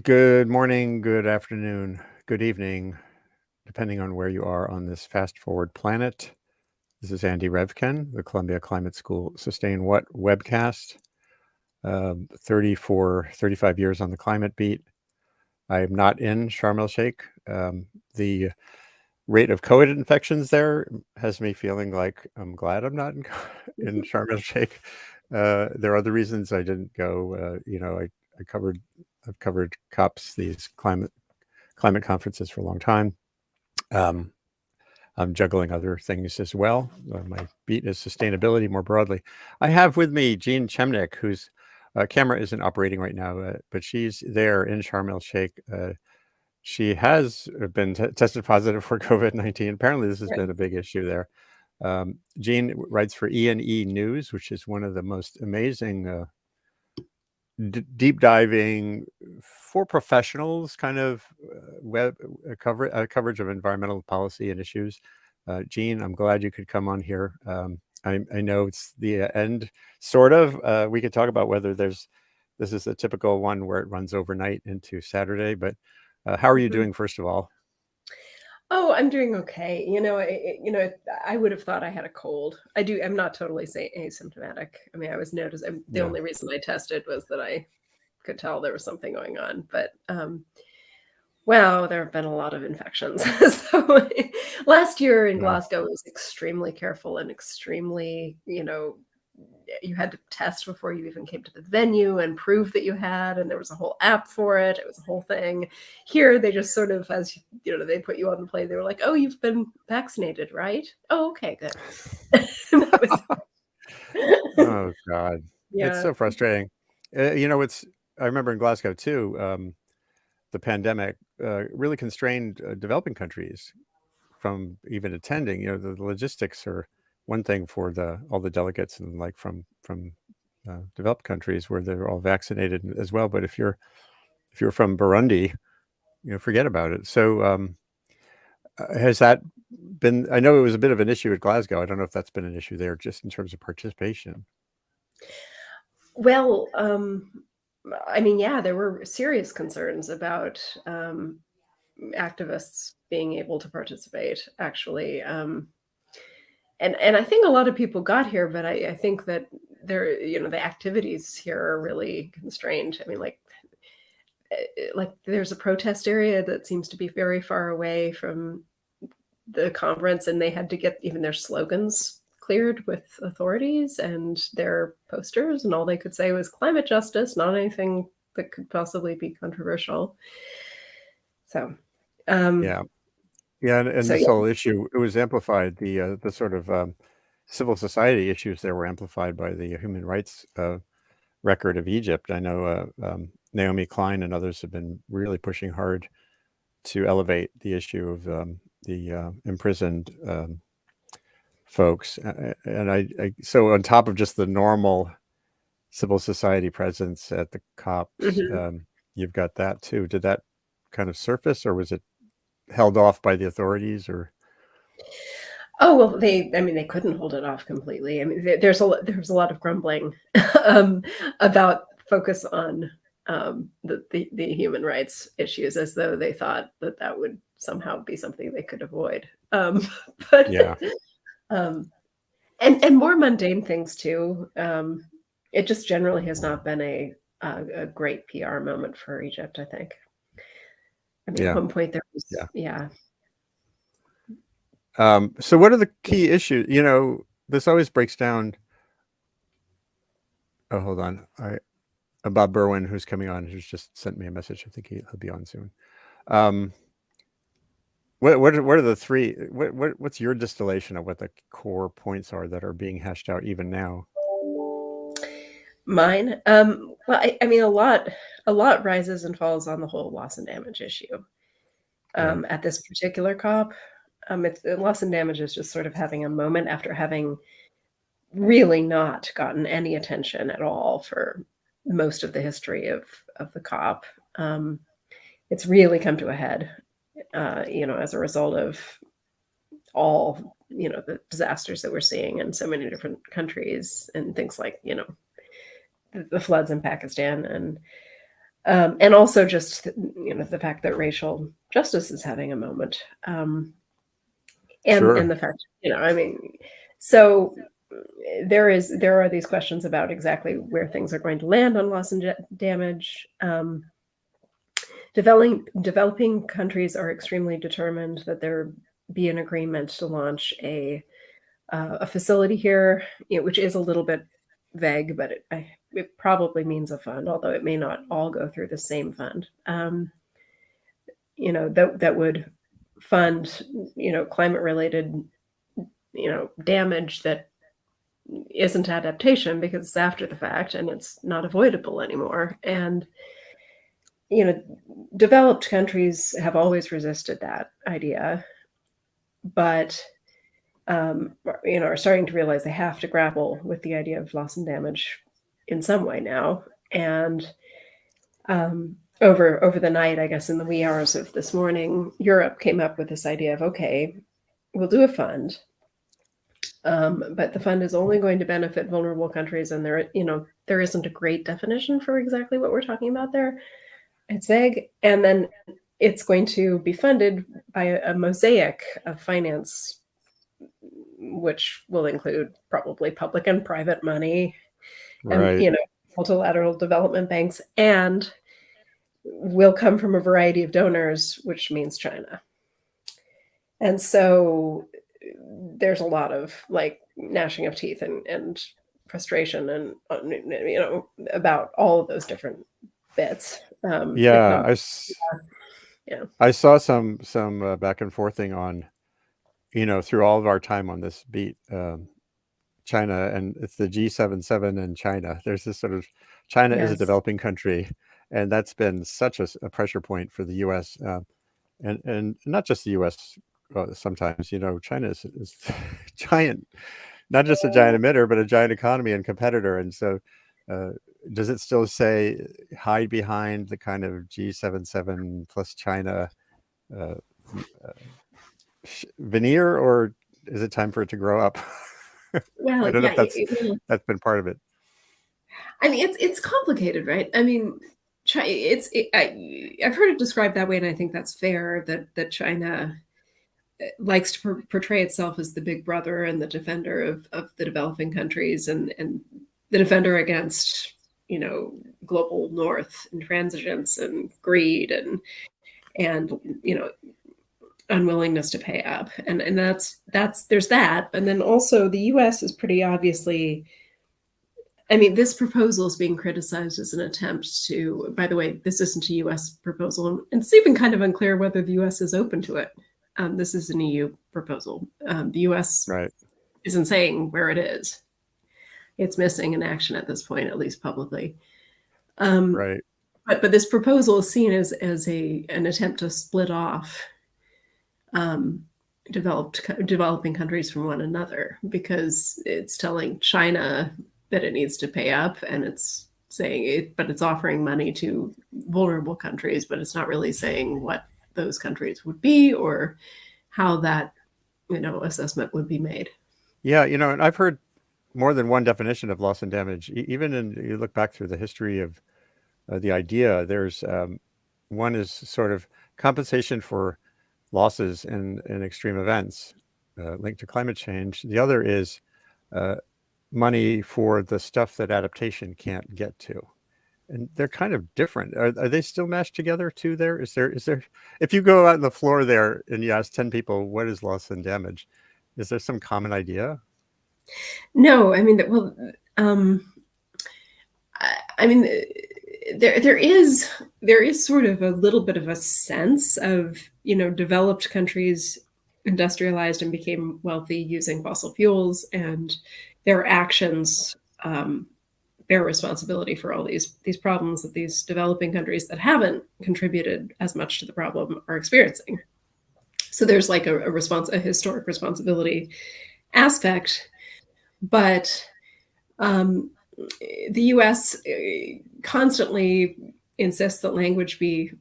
Good morning, good afternoon, good evening, depending on where you are on this fast forward planet. This is Andy Revkin, the Columbia Climate School Sustain What webcast. 35 years on the climate beat. I am not in Sharm El Sheikh. The rate of COVID infections there has me feeling like I'm glad I'm not in Sharm El Sheikh. There are other reasons I didn't go. I've covered COPs, these climate conferences for a long time. I'm juggling other things as well. My beat is sustainability more broadly. I have with me Jean Chemnick, whose camera isn't operating right now, but she's there in Sharm El Sheikh. She has been tested positive for COVID-19. Apparently, this has been a big issue there. Jean writes for E&E News, which is one of the most amazing deep diving for professionals kind of web coverage of environmental policy and issues. Jean, I'm glad you could come on here. I know it's the end, sort of. We could talk about whether this is a typical one where it runs overnight into Saturday, but how are you doing, first of all? Oh, I'm doing okay. I would have thought I had a cold. I'm not totally asymptomatic. I mean, I was noticing the only reason I tested was that I could tell there was something going on. But well, there have been a lot of infections. So last year in Glasgow, it was extremely careful and extremely, you had to test before you even came to the venue and prove that you had, and there was a whole app for it. It was a whole thing. Here, they just sort of, as they put you on the plane, they were like, "Oh, you've been vaccinated, right? Oh, okay, good." Oh God, Yeah. It's so frustrating. I remember in Glasgow too. The pandemic really constrained developing countries from even attending. The logistics are one thing for all the delegates and like from developed countries where they're all vaccinated as well. But if you're from Burundi, forget about it. So has that been? I know it was a bit of an issue at Glasgow. I don't know if that's been an issue there, just in terms of participation. Well, I mean, yeah, there were serious concerns about activists being able to participate, actually. And I think a lot of people got here, but I think that the activities here are really constrained. I mean, like there's a protest area that seems to be very far away from the conference, and they had to get even their slogans cleared with authorities and their posters, and all they could say was climate justice, not anything that could possibly be controversial. So and this whole issue, it was amplified. The sort of civil society issues there were amplified by the human rights record of Egypt. I know Naomi Klein and others have been really pushing hard to elevate the issue of the imprisoned folks. And so on top of just the normal civil society presence at the COPs, you've got that too. Did that kind of surface, or was it held off by the authorities, or? Oh, well, they couldn't hold it off completely. I mean, there was a lot of grumbling about focus on the human rights issues, as though they thought that would somehow be something they could avoid. But yeah, and more mundane things too. It just generally has not been a great PR moment for Egypt, I think. I mean, at one point there was, so what are the key issues? This always breaks down. Oh, hold on. Bob Berwin, who's coming on, who's just sent me a message. I think he'll be on soon. What are the three? What's your distillation of what the core points are that are being hashed out even now? Mine. Well, I mean, a lot rises and falls on the whole loss and damage issue. At this particular COP, loss and damage is just sort of having a moment after having really not gotten any attention at all for most of the history of the COP. It's really come to a head, as a result of all, the disasters that we're seeing in so many different countries and things like, the floods in Pakistan. And also just, the fact that racial justice is having a moment. Sure. And the fact, so there are these questions about exactly where things are going to land on loss and damage. Developing countries are extremely determined that there be an agreement to launch a facility here, which is a little bit vague, but it probably means a fund, although it may not all go through the same fund. That would fund, climate-related, damage that isn't adaptation because it's after the fact and it's not avoidable anymore. And developed countries have always resisted that idea, but are starting to realize they have to grapple with the idea of loss and damage in some way now. And over the night, I guess in the wee hours of this morning, Europe came up with this idea of, okay, we'll do a fund, but the fund is only going to benefit vulnerable countries, and there isn't a great definition for exactly what we're talking about there. It's vague, and then it's going to be funded by a mosaic of finance, which will include probably public and private money, Right. and multilateral development banks, and will come from a variety of donors, which means China. And so there's a lot of gnashing of teeth and frustration and about all of those different bits. Yeah, I saw some back and forthing on, through all of our time on this beat, China, and it's the G77 and China. There's this sort of China is a developing country, and that's been such a pressure point for the U.S. And not just the U.S. Sometimes, China is giant, not just a giant emitter, but a giant economy and competitor. And so, does it still say hide behind the kind of G77 plus China veneer, or is it time for it to grow up? Well, I don't know if that's been part of it. I mean, it's complicated, right? I mean, I've heard it described that way, and I think that's fair. That China likes to portray itself as the big brother and the defender of the developing countries, and the defender against global north intransigence and greed and unwillingness to pay up, and that's there's that. And then also the U.S. is pretty obviously, this proposal is being criticized as an attempt to, by the way, this isn't a U.S. proposal, and it's even kind of unclear whether the U.S. is open to it. This is an EU proposal. The U.S. isn't saying where it is. It's missing in action at this point, at least publicly. But this proposal is seen as an attempt to split off developing countries from one another, because it's telling China that it needs to pay up, and it's saying it, but it's offering money to vulnerable countries, but it's not really saying what those countries would be or how that assessment would be made. Yeah, and I've heard more than one definition of loss and damage. Even you look back through the history of the idea, there's one is sort of compensation for losses in extreme events linked to climate change. The other is money for the stuff that adaptation can't get to. And they're kind of different. Are they still mashed together too there? Is there, if you go out on the floor there and you ask 10 people, what is loss and damage? Is there some common idea? No, there is sort of a little bit of a sense of, developed countries industrialized and became wealthy using fossil fuels, and their actions bear responsibility for all these problems that these developing countries that haven't contributed as much to the problem are experiencing. So there's like a historic responsibility aspect, but the U.S. constantly insists that language be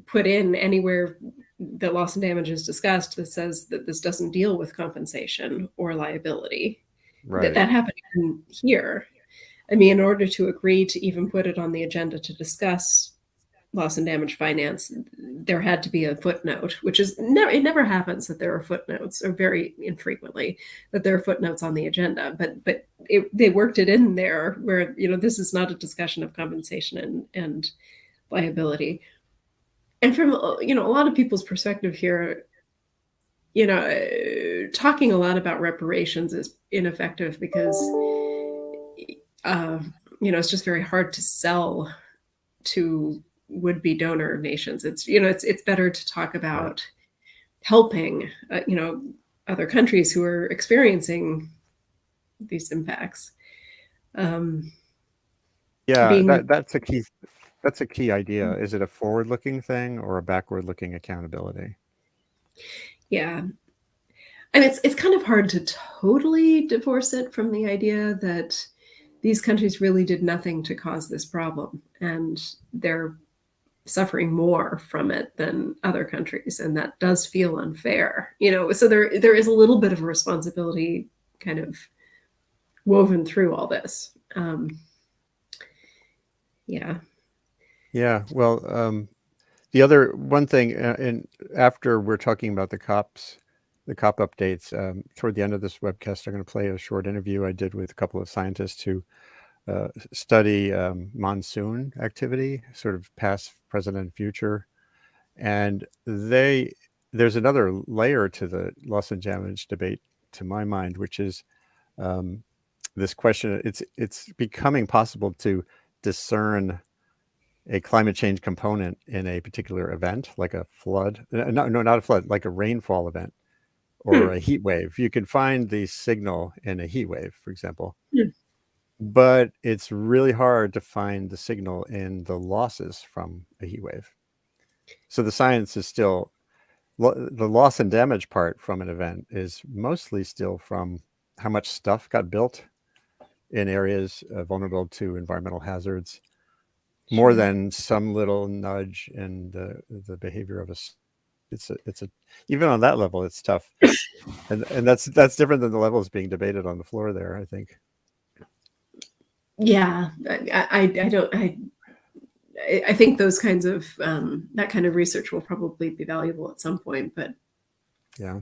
put in anywhere that loss and damage is discussed that says that this doesn't deal with compensation or liability. That happened here. In order to agree to even put it on the agenda to discuss loss and damage finance, there had to be a footnote, which is never, it never happens that there are footnotes, or very infrequently that there are footnotes on the agenda, but they worked it in there where, this is not a discussion of compensation and liability. And from, a lot of people's perspective here, talking a lot about reparations is ineffective because, it's just very hard to sell to would-be donor nations. It's better to talk about helping, other countries who are experiencing these impacts. That's a key idea. Is it a forward-looking thing or a backward-looking accountability? Yeah. I mean, it's kind of hard to totally divorce it from the idea that these countries really did nothing to cause this problem, and they're suffering more from it than other countries, and that does feel unfair. So there is a little bit of a responsibility kind of woven through all this. Well, the other one thing, and after we're talking about the COP updates, toward the end of this webcast, I'm going to play a short interview I did with a couple of scientists who study monsoon activity, sort of past, present, and future. And there's another layer to the loss and damage debate, to my mind, which is this question. It's becoming possible to discern a climate change component in a particular event, like a flood. No, not a flood, like a rainfall event or a heat wave. You can find the signal in a heat wave, for example. But it's really hard to find the signal in the losses from a heat wave. So the science is still, the loss and damage part from an event is mostly still from how much stuff got built in areas vulnerable to environmental hazards, more than some little nudge in the behavior of it's a even on that level, it's tough. And that's different than the levels being debated on the floor there, I think. Yeah, I think those kinds of that kind of research will probably be valuable at some point, but yeah,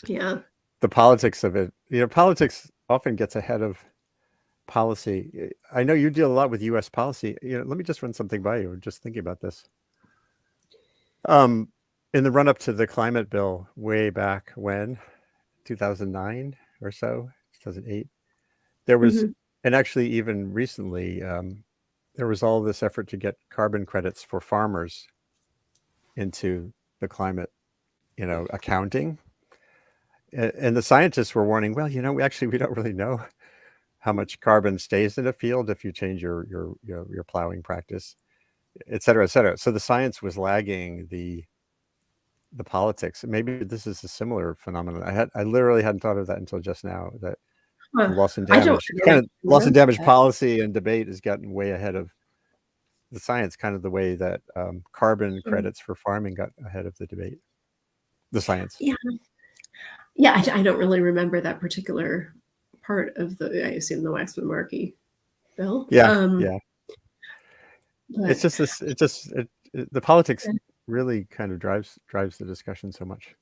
the politics of it, politics often gets ahead of policy. I know you deal a lot with U.S. policy. Let me just run something by you. Just thinking about this. In the run-up to the climate bill, way back when, 2009 or so, 2008, there was, and actually even recently, there was all this effort to get carbon credits for farmers into the climate, accounting. And the scientists were warning, well, we don't really know how much carbon stays in a field if you change your plowing practice, et cetera, et cetera. So the science was lagging the politics. Maybe this is a similar phenomenon. I literally hadn't thought of that until just now, that loss and damage policy and debate has gotten way ahead of the science, kind of the way that carbon credits for farming got ahead of the debate, the science. I don't really remember that particular part of I assume the Waxman-Markey bill. It's just this. The politics really kind of drives the discussion so much.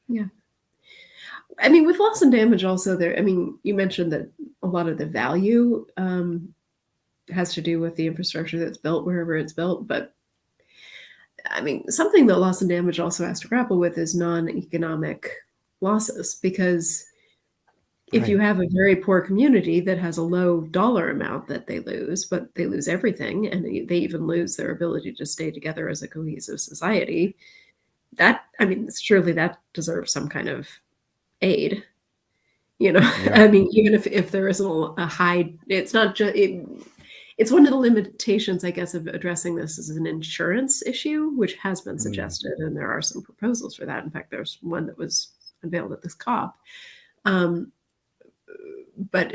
Yeah. I mean, with loss and damage also there, I mean, you mentioned that a lot of the value has to do with the infrastructure that's built wherever it's built. But I mean, something that loss and damage also has to grapple with is non-economic losses, because if you have a very poor community that has a low dollar amount that they lose, but they lose everything, and they even lose their ability to stay together as a cohesive society, surely that deserves some kind of aid. I mean, even if there isn't a high, it's not just, it's one of the limitations, I guess, of addressing this as an insurance issue, which has been suggested, and there are some proposals for that. In fact, there's one that was unveiled at this COP. But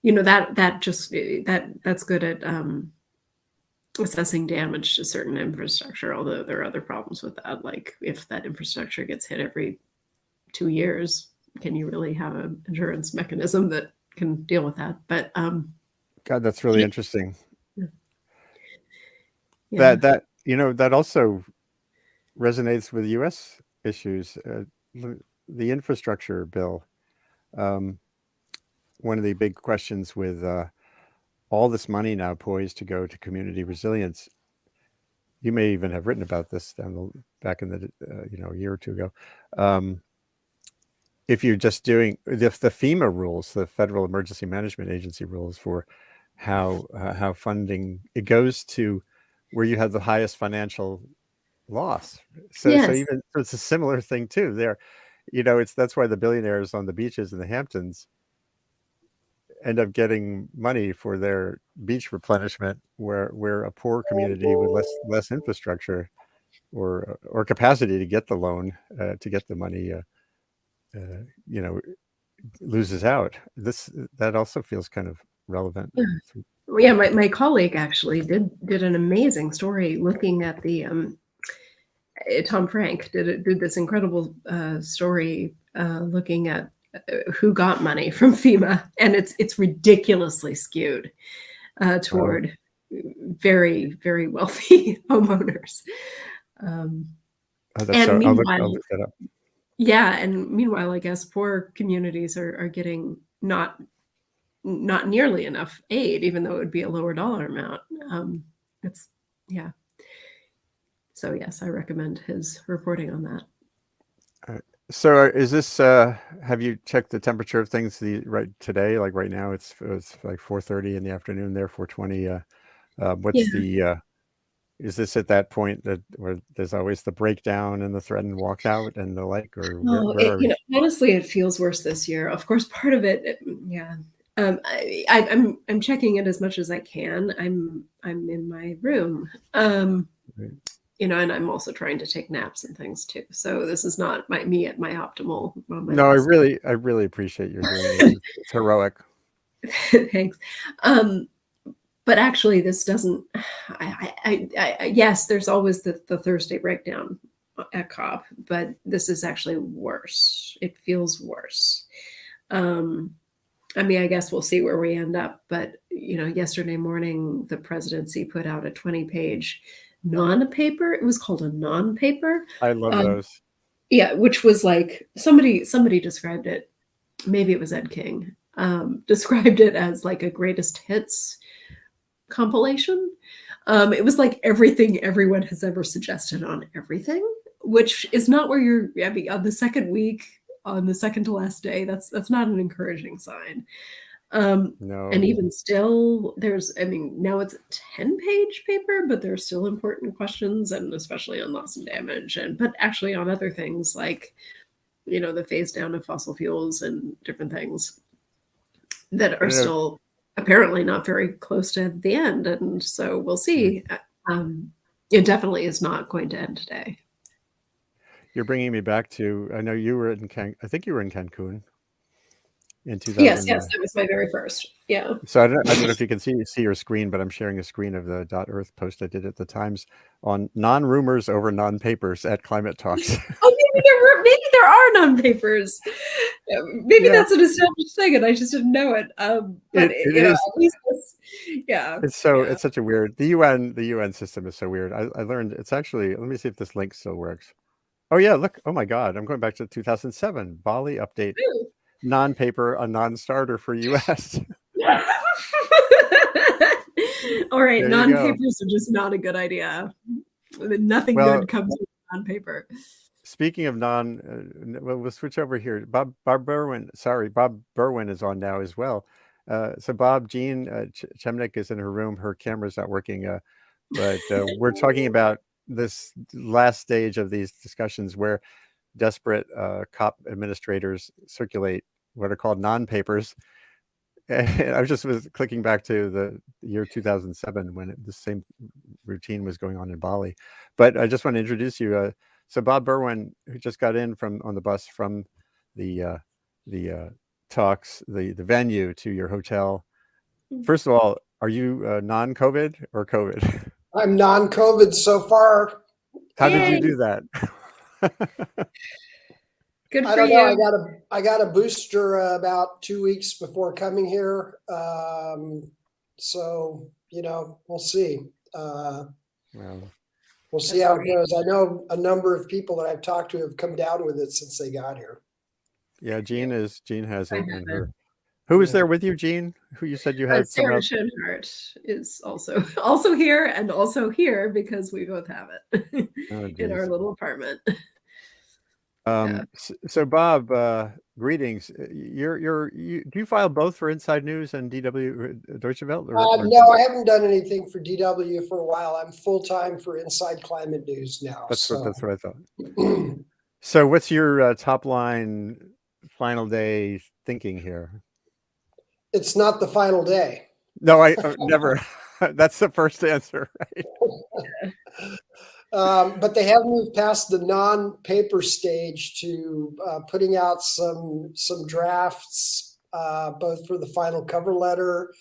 that's good at assessing damage to certain infrastructure, although there are other problems with that. Like, if that infrastructure gets hit every 2 years, can you really have an insurance mechanism that can deal with that? But God, that's really interesting. Yeah. That also resonates with U.S. issues. The infrastructure bill. Um, One of the big questions with all this money now poised to go to community resilience. You may even have written about this back in the a year or two ago. If you're just doing the FEMA rules, the Federal Emergency Management Agency rules for how funding it goes to where you have the highest financial loss. So Yes. even so it's a similar thing too. There, that's why the billionaires on the beaches in the Hamptons end up getting money for their beach replenishment, where a poor community with less infrastructure or capacity to get the loan to get the money, you know, loses out. That also feels kind of relevant. Yeah, my colleague actually did an amazing story looking at the Tom Frank did this incredible story looking at who got money from FEMA, and it's ridiculously skewed toward very, very wealthy homeowners. And I'll meanwhile, look that up. yeah, and meanwhile, I guess poor communities are getting not nearly enough aid, even though it would be a lower dollar amount. It's yeah. So yes, I recommend his reporting on that. So is this? Have you checked the temperature of things right today? Like right now, it's like 4:30 in the afternoon there, 4:20. What's Yeah. the? Is this at that point where there's always the breakdown and the threatened walkout and the like, or Oh, where are we? honestly, it feels worse this year. Of course, part of it, yeah. I'm checking it as much as I can. I'm in my room. Right. And I'm also trying to take naps and things too. So this is not me at my optimal moment. No, I really appreciate you're doing this. It's heroic. Thanks. But actually, this doesn't. Yes, there's always the Thursday breakdown at COP, but this is actually worse. It feels worse. I mean, I guess we'll see where we end up. But yesterday morning, the presidency put out a 20-page non-paper. It was called a non-paper. I love those. Yeah, which was like somebody described it. Maybe it was Ed King. Described it as like a greatest hits compilation. It was like everything everyone has ever suggested on everything, which is not where you're. I mean, on the second week, on the second to last day, that's not an encouraging sign. No. And even still, now it's a 10-page paper, but there's still important questions, and especially on loss and damage, but actually on other things like, the phase down of fossil fuels and different things that are still apparently not very close to the end. And so we'll see. It definitely is not going to end today. You're bringing me back to, I know you were I think you were in Cancun in 2000. Yes, that was my very first. Yeah. So I don't know if you can see your screen, but I'm sharing a screen of the .earth post I did at the Times on non-rumors over non-papers at climate talks. Oh, maybe there are non-papers. Maybe that's an established thing, and I just didn't know it. But it is. At least yeah. It's such a weird. The UN system is so weird. I learned it's actually. Let me see if this link still works. Oh yeah, look. Oh my God, I'm going back to 2007. Bali update. Ooh. Non-paper, a non-starter for US. All right, non-papers are just not a good idea. Nothing good comes from non-paper. Speaking of we'll switch over here. Bob Berwin is on now as well. So Bob, Jean Chemnick is in her room. Her camera's not working, but we're talking about this last stage of these discussions where desperate COP administrators circulate what are called non-papers. And I was clicking back to the year 2007 when the same routine was going on in Bali. But I just want to introduce you. So Bob Berwin, who just got in on the bus from the talks, the venue to your hotel. First of all, are you non-COVID or COVID? I'm non-COVID so far. How did you do that? Good for I don't you. know. I got a booster about 2 weeks before coming here. So we'll see. Well, We'll see how it goes. I know a number of people that I've talked to have come down with it since they got here. yeah, Jean has I it in haven't. her. Who was Yeah. there with you, Jean? Who you said you had someone Sarah else? Schoenhart is also here and also here because we both have it Oh, in our geez. little apartment. So Bob, greetings. Do you file both for Inside News and DW Deutsche Welle? No, I haven't done anything for DW for a while. I'm full time for Inside Climate News now. That's what I thought. So what's your top line final day thinking here? It's not the final day. No, I never. That's the first answer, right? But they have moved past the non-paper stage to putting out some drafts, both for the final cover letter.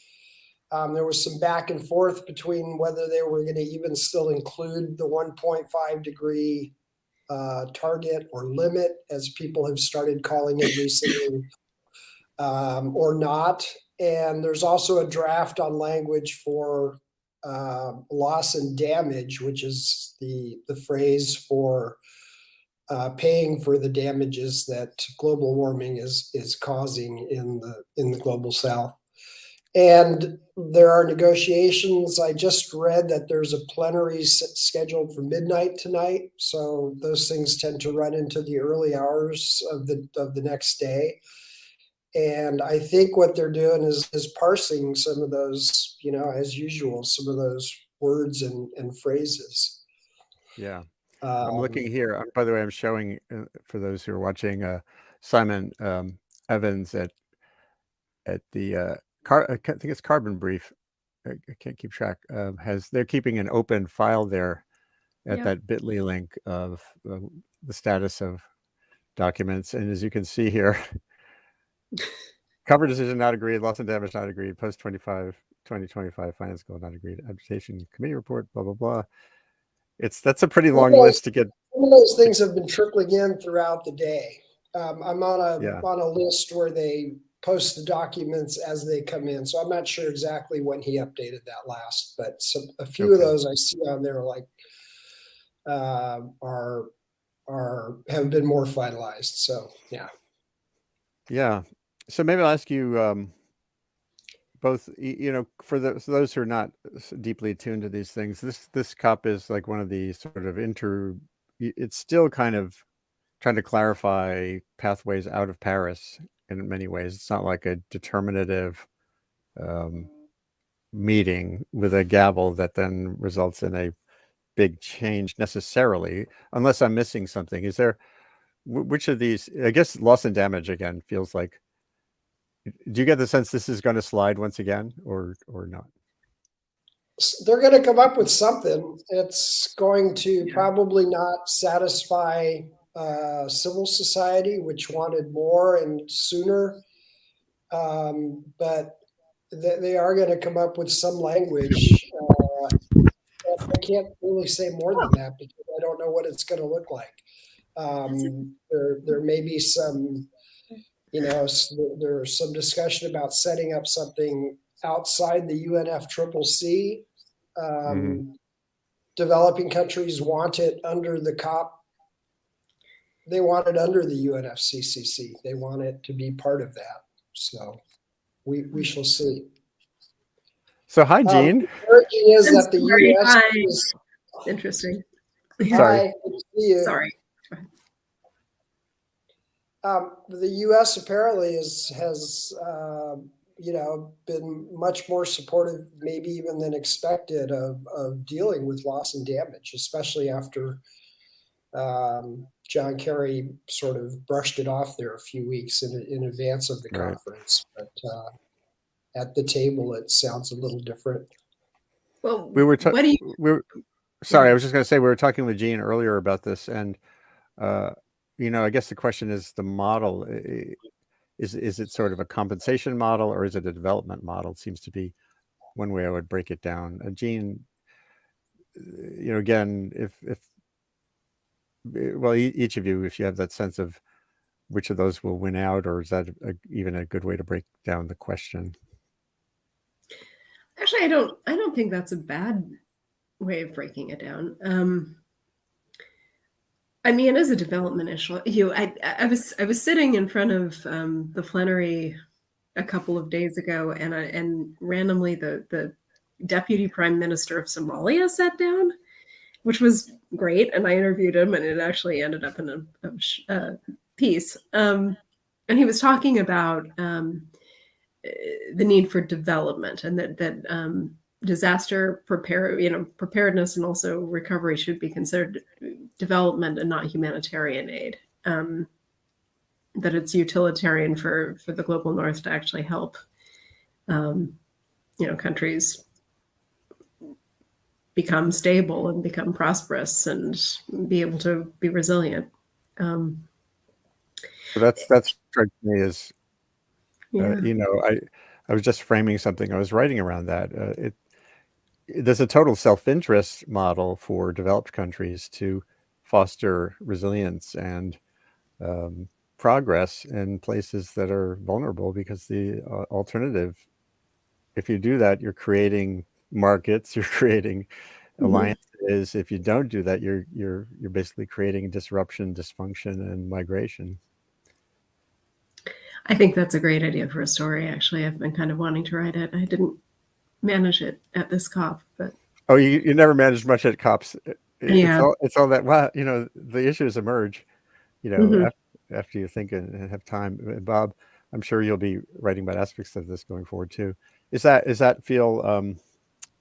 There was some back and forth between whether they were going to even still include the 1.5 degree target or limit, as people have started calling it recently, or not. And there's also a draft on language for loss and damage, which is the phrase for paying for the damages that global warming is causing in the global south. And there are negotiations. I just read that there's a plenary scheduled for midnight tonight, so those things tend to run into the early hours of the next day. And I think what they're doing is parsing some of those, as usual, some of those words and phrases. Yeah. I'm looking here. By the way, I'm showing for those who are watching Simon Evans at the I think it's Carbon Brief. I can't keep track. They're keeping an open file there at that bit.ly link of the status of documents, and as you can see here, cover decision not agreed, loss and damage not agreed, post 2025 finance goal not agreed, adaptation committee report, blah blah blah. That's a pretty long list to get. Some of those things have been trickling in throughout the day. I'm on a list where they post the documents as they come in, so I'm not sure exactly when he updated that last, but a few of those I see on there like have been more finalized. So yeah. So maybe I'll ask you both. For those who are not deeply attuned to these things, this COP is like one of the sort of It's still kind of trying to clarify pathways out of Paris in many ways. It's not like a determinative meeting with a gavel that then results in a big change necessarily, unless I'm missing something. Is there, which of these, I guess loss and damage again feels like, do you get the sense this is going to slide once again or not? They're going to come up with something. It's going to probably not satisfy civil society, which wanted more and sooner. But they are going to come up with some language. I can't really say more than that because I don't know what it's going to look like. There may be some, there's some discussion about setting up something outside the UNFCCC. Developing countries want it under the COP. They want it under the UNFCCC. They want it to be part of that. So we shall see. So hi, Jean. The encouraging is that the U.S. is interesting. Sorry. Hi, good to see you. Sorry. The U.S. apparently has been much more supportive, maybe even than expected, of dealing with loss and damage, especially after John Kerry sort of brushed it off there a few weeks in advance of the conference. But at the table, it sounds a little different. Well, sorry, I was just going to say we were talking with Jean earlier about this, and I guess the question is the model. Is it sort of a compensation model or is it a development model? It seems to be one way I would break it down. Jean, again, each of you, if you have that sense of which of those will win out, or is that even a good way to break down the question? Actually, I don't think that's a bad way of breaking it down. I mean, as a development issue, I was sitting in front of the plenary a couple of days ago, and randomly the deputy prime minister of Somalia sat down, which was great, and I interviewed him, and it actually ended up in a piece. And he was talking about the need for development, and that disaster preparedness and also recovery should be considered development and not humanitarian aid. That it's utilitarian for the global north to actually help countries become stable and become prosperous and be able to be resilient. So that's strikes me as Yeah. I was just framing something I was writing around that. There's a total self-interest model for developed countries to foster resilience and progress in places that are vulnerable, because the alternative, if you do that, you're creating markets, you're creating alliances. If you don't do that, you're basically creating disruption, dysfunction, and migration. I think that's a great idea for a story. Actually, I've been kind of wanting to write it. I didn't manage it at this COP, but oh, you never managed much at COPs. Yeah. It's all that. Well, the issues emerge, after you think and have time. Bob, I'm sure you'll be writing about aspects of this going forward too. Is that feel?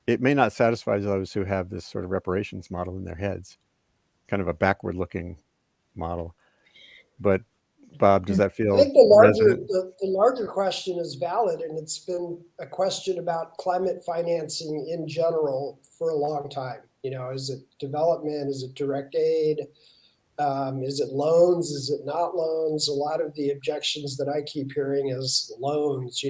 It may not satisfy those who have this sort of reparations model in their heads, kind of a backward-looking model. But Bob, does that feel? I think the larger question is valid, and it's been a question about climate financing in general for a long time. Is it development? Is it direct aid? Is it loans? Is it not loans? A lot of the objections that I keep hearing is loans,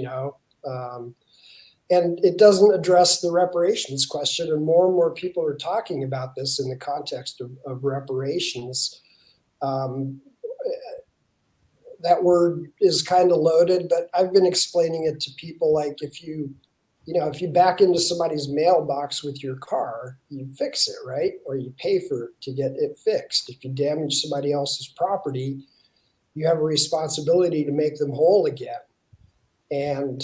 and it doesn't address the reparations question. And more people are talking about this in the context of reparations. That word is kind of loaded, but I've been explaining it to people like if you back into somebody's mailbox with your car, you fix it, right? Or you pay to get it fixed. If you damage somebody else's property, you have a responsibility to make them whole again. And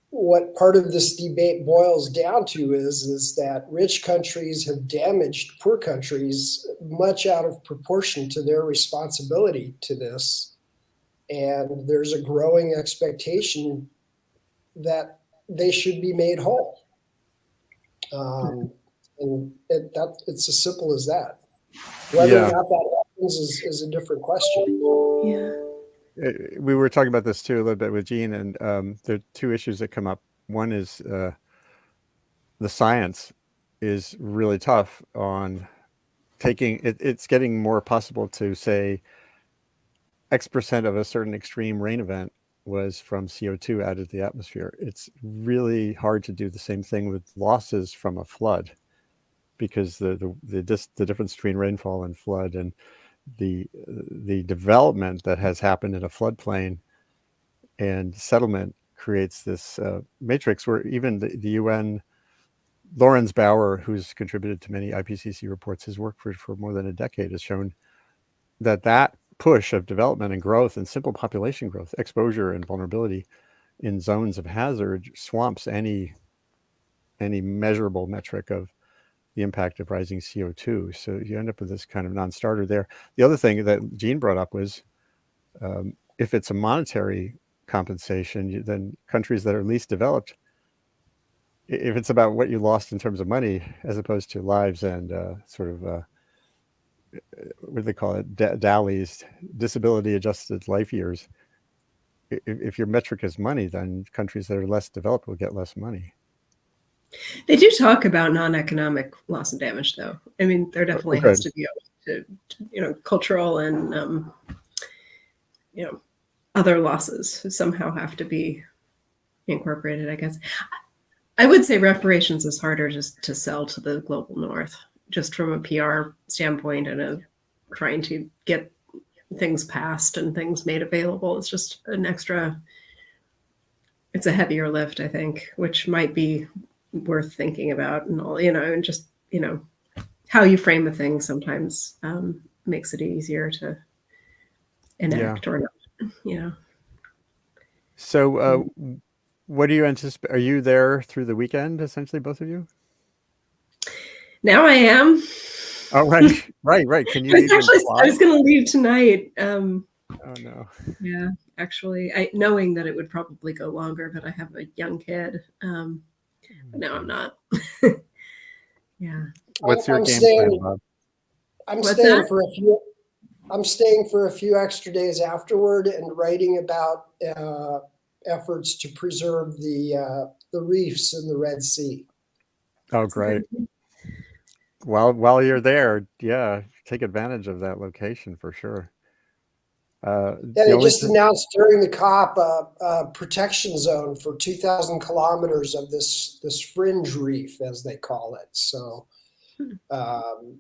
what part of this debate boils down to is that rich countries have damaged poor countries much out of proportion to their responsibility to this. And there's a growing expectation that they should be made whole. And it's as simple as that. Whether or not that happens is a different question. Yeah. We were talking about this too a little bit with Jean, and there are two issues that come up. One is the science is really tough on taking it. It's getting more possible to say X% of a certain extreme rain event was from CO2 out of the atmosphere. It's really hard to do the same thing with losses from a flood, because the difference between rainfall and flood and the development that has happened in a floodplain and settlement creates this matrix where even the UN, Lawrence Bauer, who's contributed to many IPCC reports, his work for more than a decade has shown that push of development and growth and simple population growth, exposure and vulnerability in zones of hazard swamps any measurable metric of the impact of rising CO2. So you end up with this kind of non-starter there. The other thing that Jean brought up was if it's a monetary compensation, then countries that are least developed, if it's about what you lost in terms of money as opposed to lives and what do they call it, DALYs, disability adjusted life years, if your metric is money, then countries that are less developed will get less money. They do talk about non-economic loss and damage, though. I mean, there definitely has to be cultural and other losses somehow have to be incorporated, I guess. I would say reparations is harder just to sell to the global north, just from a PR standpoint and of trying to get things passed and things made available. It's just it's a heavier lift, I think, which might be worth thinking about, and all, and just, how you frame a thing sometimes makes it easier to enact or not, So what do you anticipate? Are you there through the weekend, essentially, both of you? Now I am. Oh, right. Can you even fly? I was going to leave tonight. Oh, no. Yeah, actually, knowing that it would probably go longer, but I have a young kid. But now I'm not. Yeah. What's your I'm game staying, plan, Bob? I'm What's staying that? for a few. I'm staying for a few extra days afterward and writing about efforts to preserve the reefs in the Red Sea. Oh, great. While you're there, take advantage of that location for sure. Yeah, they just announced during the COP a protection zone for 2,000 kilometers of this fringe reef, as they call it. So, and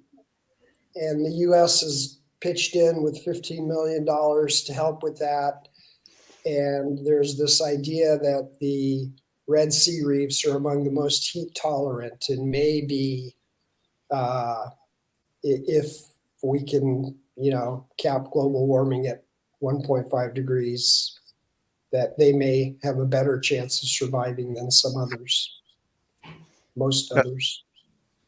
the U.S. has pitched in with $15 million to help with that. And there's this idea that the Red Sea reefs are among the most heat tolerant, and maybe if we can, cap global warming at 1.5 degrees, that they may have a better chance of surviving than most others.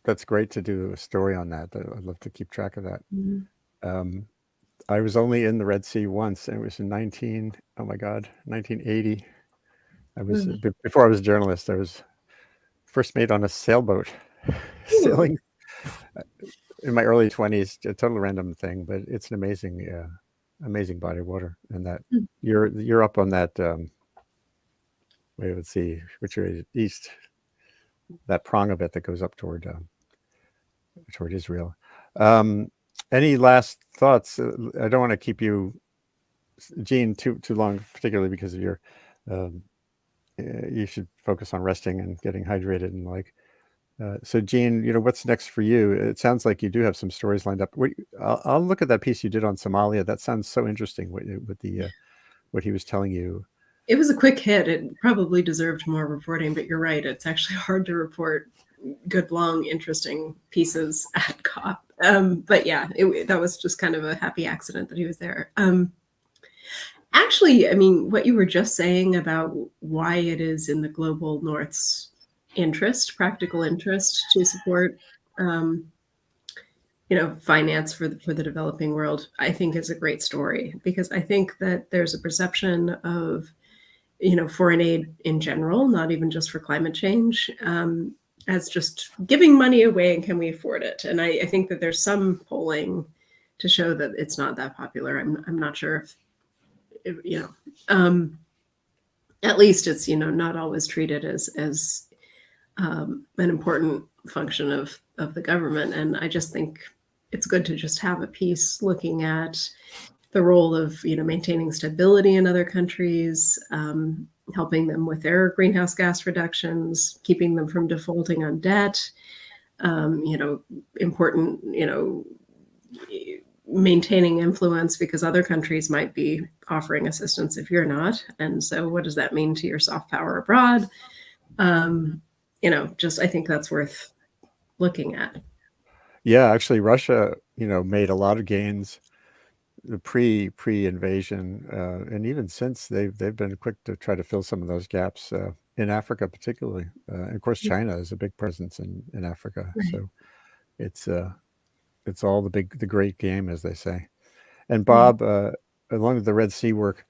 That's great to do a story on that. I'd love to keep track of that. Mm-hmm. I was only in the Red Sea once, and it was in 1980. Before I was a journalist, I was first made on a sailboat, sailing in my early 20s, a total random thing, but it's an amazing body of water. And that you're up on that, wait, let's see, which way, east, that prong of it that goes up toward Israel. Any last thoughts? I don't want to keep you, Jean, too long, particularly because of your, you should focus on resting and getting hydrated and like. So, Jean, what's next for you? It sounds like you do have some stories lined up. I'll look at that piece you did on Somalia. That sounds so interesting. With what he was telling you. It was a quick hit. It probably deserved more reporting, but you're right. It's actually hard to report good, long, interesting pieces at COP. But yeah, that was just kind of a happy accident that he was there. Actually, I mean, what you were just saying about why it is in the global North's practical interest to support, finance for the developing world, I think is a great story, because I think that there's a perception of, foreign aid in general, not even just for climate change, as just giving money away and can we afford it? And I think that there's some polling to show that it's not that popular. I'm not sure if at least it's, not always treated as an important function of the government. And I just think it's good to just have a piece looking at the role of, maintaining stability in other countries, helping them with their greenhouse gas reductions, keeping them from defaulting on debt, important, maintaining influence, because other countries might be offering assistance if you're not. And so what does that mean to your soft power abroad? I think that's worth looking at. Yeah, actually, Russia, made a lot of gains the pre-invasion, and even since they've been quick to try to fill some of those gaps in Africa, particularly. And of course, China is a big presence in Africa, Right. so it's all the great game, as they say. And Bob, along with the Red Sea work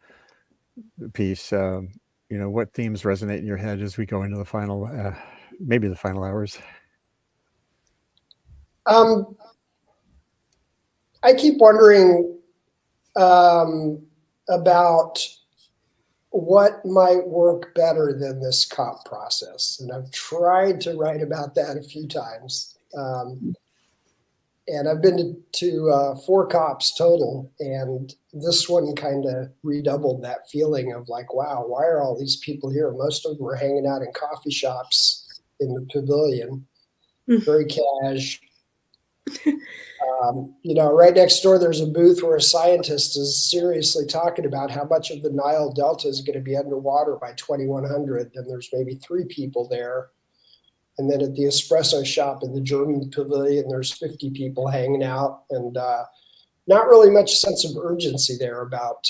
piece, what themes resonate in your head as we go into the final, maybe the final hours? I keep wondering about what might work better than this COP process. And I've tried to write about that a few times. And I've been to 4 COPs total, and this one kind of redoubled that feeling of like, wow, why are all these people here? Most of them are hanging out in coffee shops in the pavilion, very cash. Right next door, there's a booth where a scientist is seriously talking about how much of the Nile Delta is going to be underwater by 2100. And there's maybe 3 people there. And then at the espresso shop in the German pavilion, there's 50 people hanging out, and not really much sense of urgency there about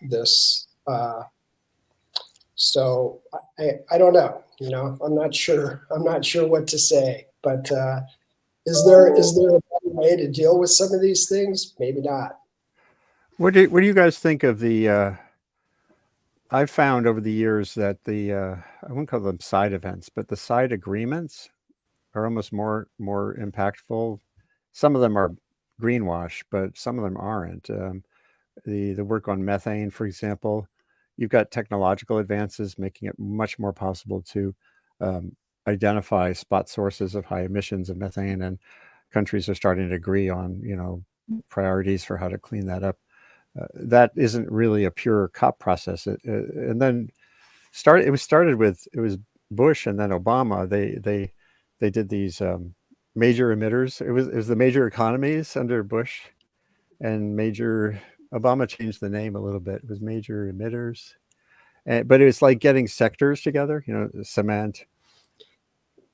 this. So I don't know. I'm not sure. I'm not sure what to say. But is there a better way to deal with some of these things? Maybe not. What do you guys think of the? I've found over the years that I wouldn't call them side events, but the side agreements are almost more impactful. Some of them are greenwash, but some of them aren't. The work on methane, for example, you've got technological advances making it much more possible to identify spot sources of high emissions of methane, and countries are starting to agree on priorities for how to clean that up. That isn't really a pure COP process. And then it was Bush and then Obama. They did these major emitters. It was the major economies under Bush, and Obama changed the name a little bit. It was major emitters, but it was like getting sectors together. Cement,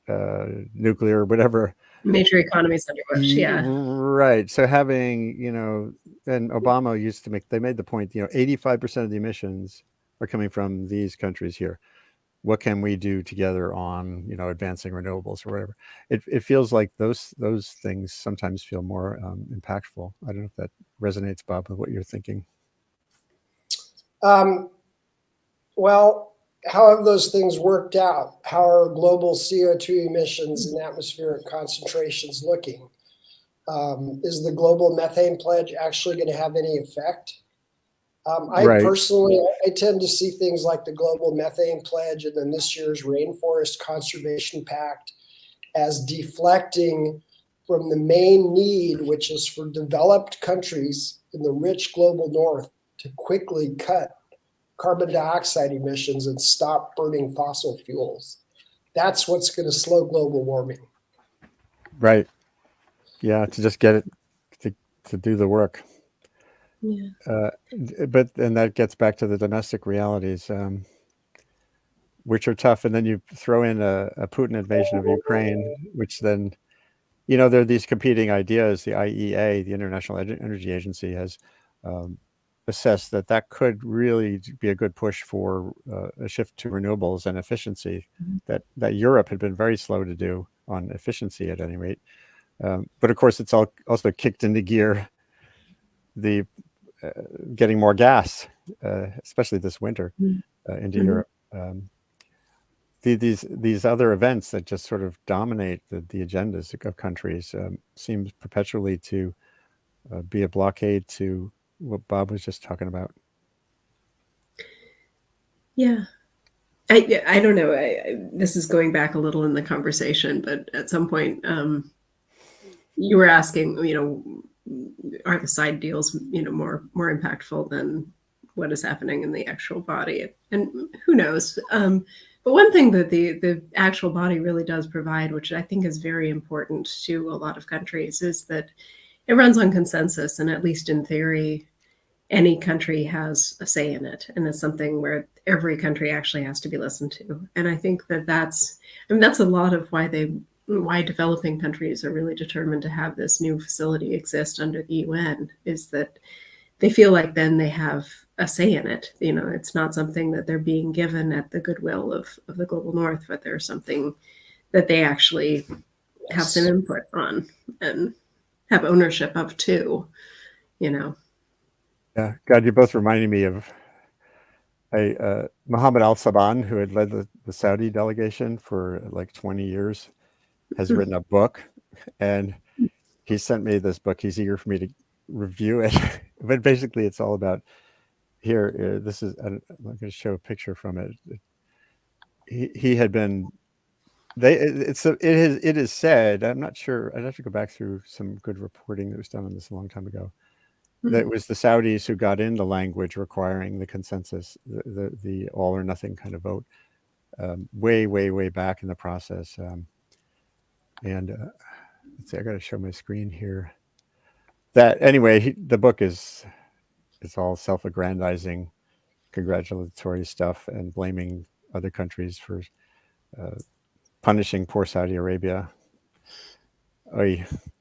nuclear, whatever. Major economies under Bush, yeah. Right. So having, and Obama they made the point, 85% of the emissions are coming from these countries here. What can we do together on, advancing renewables or whatever? It feels like those things sometimes feel more impactful. I don't know if that resonates, Bob, with what you're thinking. Well, how have those things worked out? How are global CO2 emissions and atmospheric concentrations looking? Is the global methane pledge actually going to have any effect? Personally, I tend to see things like the global methane pledge and then this year's Rainforest Conservation Pact as deflecting from the main need, which is for developed countries in the rich global north to quickly cut carbon dioxide emissions and stop burning fossil fuels. That's what's going to slow global warming. Right. Yeah, to just get it to do the work. Yeah. And that gets back to the domestic realities, which are tough. And then you throw in a Putin invasion of Ukraine, which then, there are these competing ideas. The IEA, the International Energy Agency, has assessed that could really be a good push for a shift to renewables and efficiency that Europe had been very slow to do on efficiency at any rate. But of course, it's also kicked into gear the getting more gas, especially this winter, into Europe. These other events that just sort of dominate the agendas of countries seems perpetually to be a blockade to what Bob was just talking about. Yeah. I don't know. This is going back a little in the conversation, but at some point you were asking, are the side deals, more impactful than what is happening in the actual body? And who knows? But one thing that the actual body really does provide, which I think is very important to a lot of countries, is that it runs on consensus, and at least in theory, any country has a say in it, and it's something where every country actually has to be listened to. And I think that's a lot of why developing countries are really determined to have this new facility exist under the UN, is that they feel like then they have a say in it. It's not something that they're being given at the goodwill of the global north, but there's something that they actually have some input on and have ownership of too, Yeah, God, you're both reminding me of Mohammed Al-Saban, who had led the Saudi delegation for like 20 years, has written a book, and he sent me this book. He's eager for me to review it, but basically it's all about here. This is, I'm going to show a picture from it. He had been, it is said, I'm not sure, I'd have to go back through some good reporting that was done on this a long time ago, that it was the Saudis who got in the language requiring the consensus, the all or nothing kind of vote, way back in the process. Let's see, I got to show my screen here. That anyway, the book is all self-aggrandizing, congratulatory stuff, and blaming other countries for punishing poor Saudi Arabia.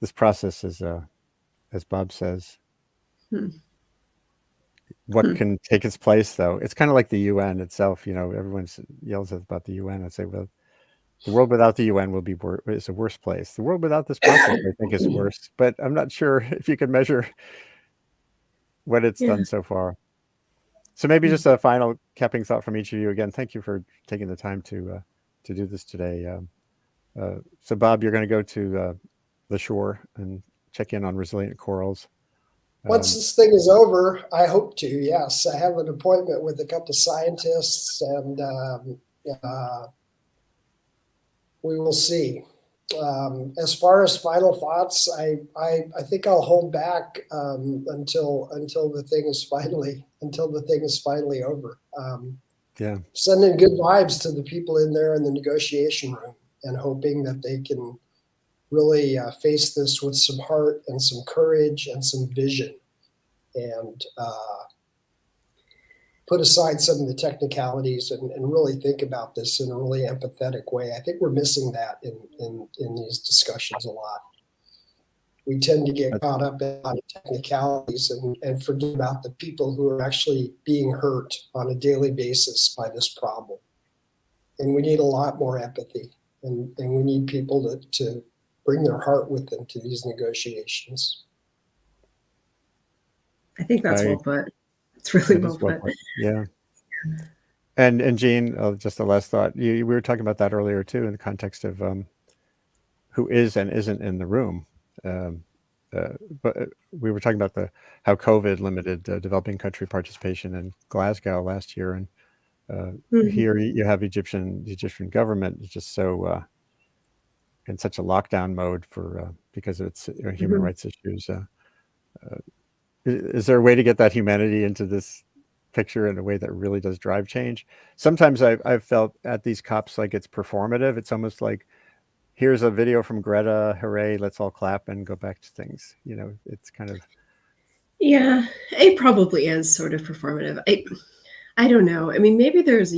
This process is, as Bob says, what can take its place, though? It's kind of like the UN itself. Everyone yells about the UN. I'd say, well, the world without the UN is a worse place. The world without this process, I think, is worse. But I'm not sure if you can measure what it's done so far. So maybe just a final capping thought from each of you. Again, thank you for taking the time to do this today. So Bob, you're going to go to the shore and check in on resilient corals. Once this thing is over, I hope to, yes. I have an appointment with a couple of scientists, and we will see. As far as final thoughts, I think I'll hold back until the thing is finally over. Sending good vibes to the people in there in the negotiation room, and hoping that they can really face this with some heart and some courage and some vision, and put aside some of the technicalities and really think about this in a really empathetic way. I think we're missing that in these discussions a lot. We tend to get caught up in a lot of technicalities and forget about the people who are actually being hurt on a daily basis by this problem. And we need a lot more empathy, and we need people to bring their heart with them to these negotiations. I think that's well put. It's really well put. Yeah. And Jean, just the last thought. We were talking about that earlier too, in the context of who is and isn't in the room. But we were talking about how COVID limited developing country participation in Glasgow last year, and here you have the Egyptian government is just so in such a lockdown mode because of its human rights issues. Is there a way to get that humanity into this picture in a way that really does drive change? Sometimes I've felt at these COPs like it's performative. It's almost like, here's a video from Greta, hooray, let's all clap and go back to things. It's kind of. Yeah, it probably is sort of performative. I don't know. I mean, maybe there's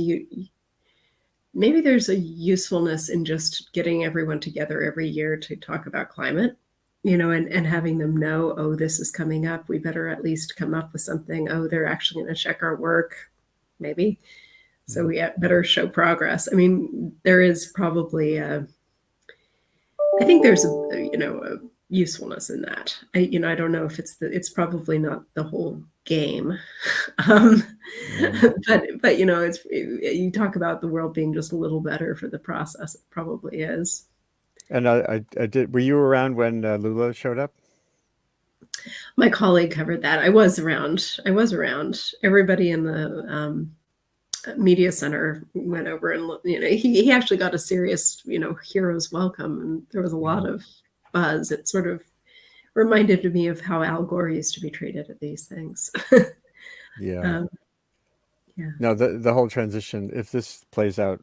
a usefulness in just getting everyone together every year to talk about climate. And having them know, oh, this is coming up. We better at least come up with something. Oh, they're actually going to check our work, maybe. So we better show progress. I mean, there is probably I think there's a usefulness in that. I don't know if it's probably not the whole game, but you talk about the world being just a little better for the process. It probably is. And I did. Were you around when Lula showed up? My colleague covered that. I was around. Everybody in the media center went over, and he actually got a serious hero's welcome, and there was a lot of buzz. It sort of reminded me of how Al Gore used to be treated at these things. Yeah. No, the whole transition, if this plays out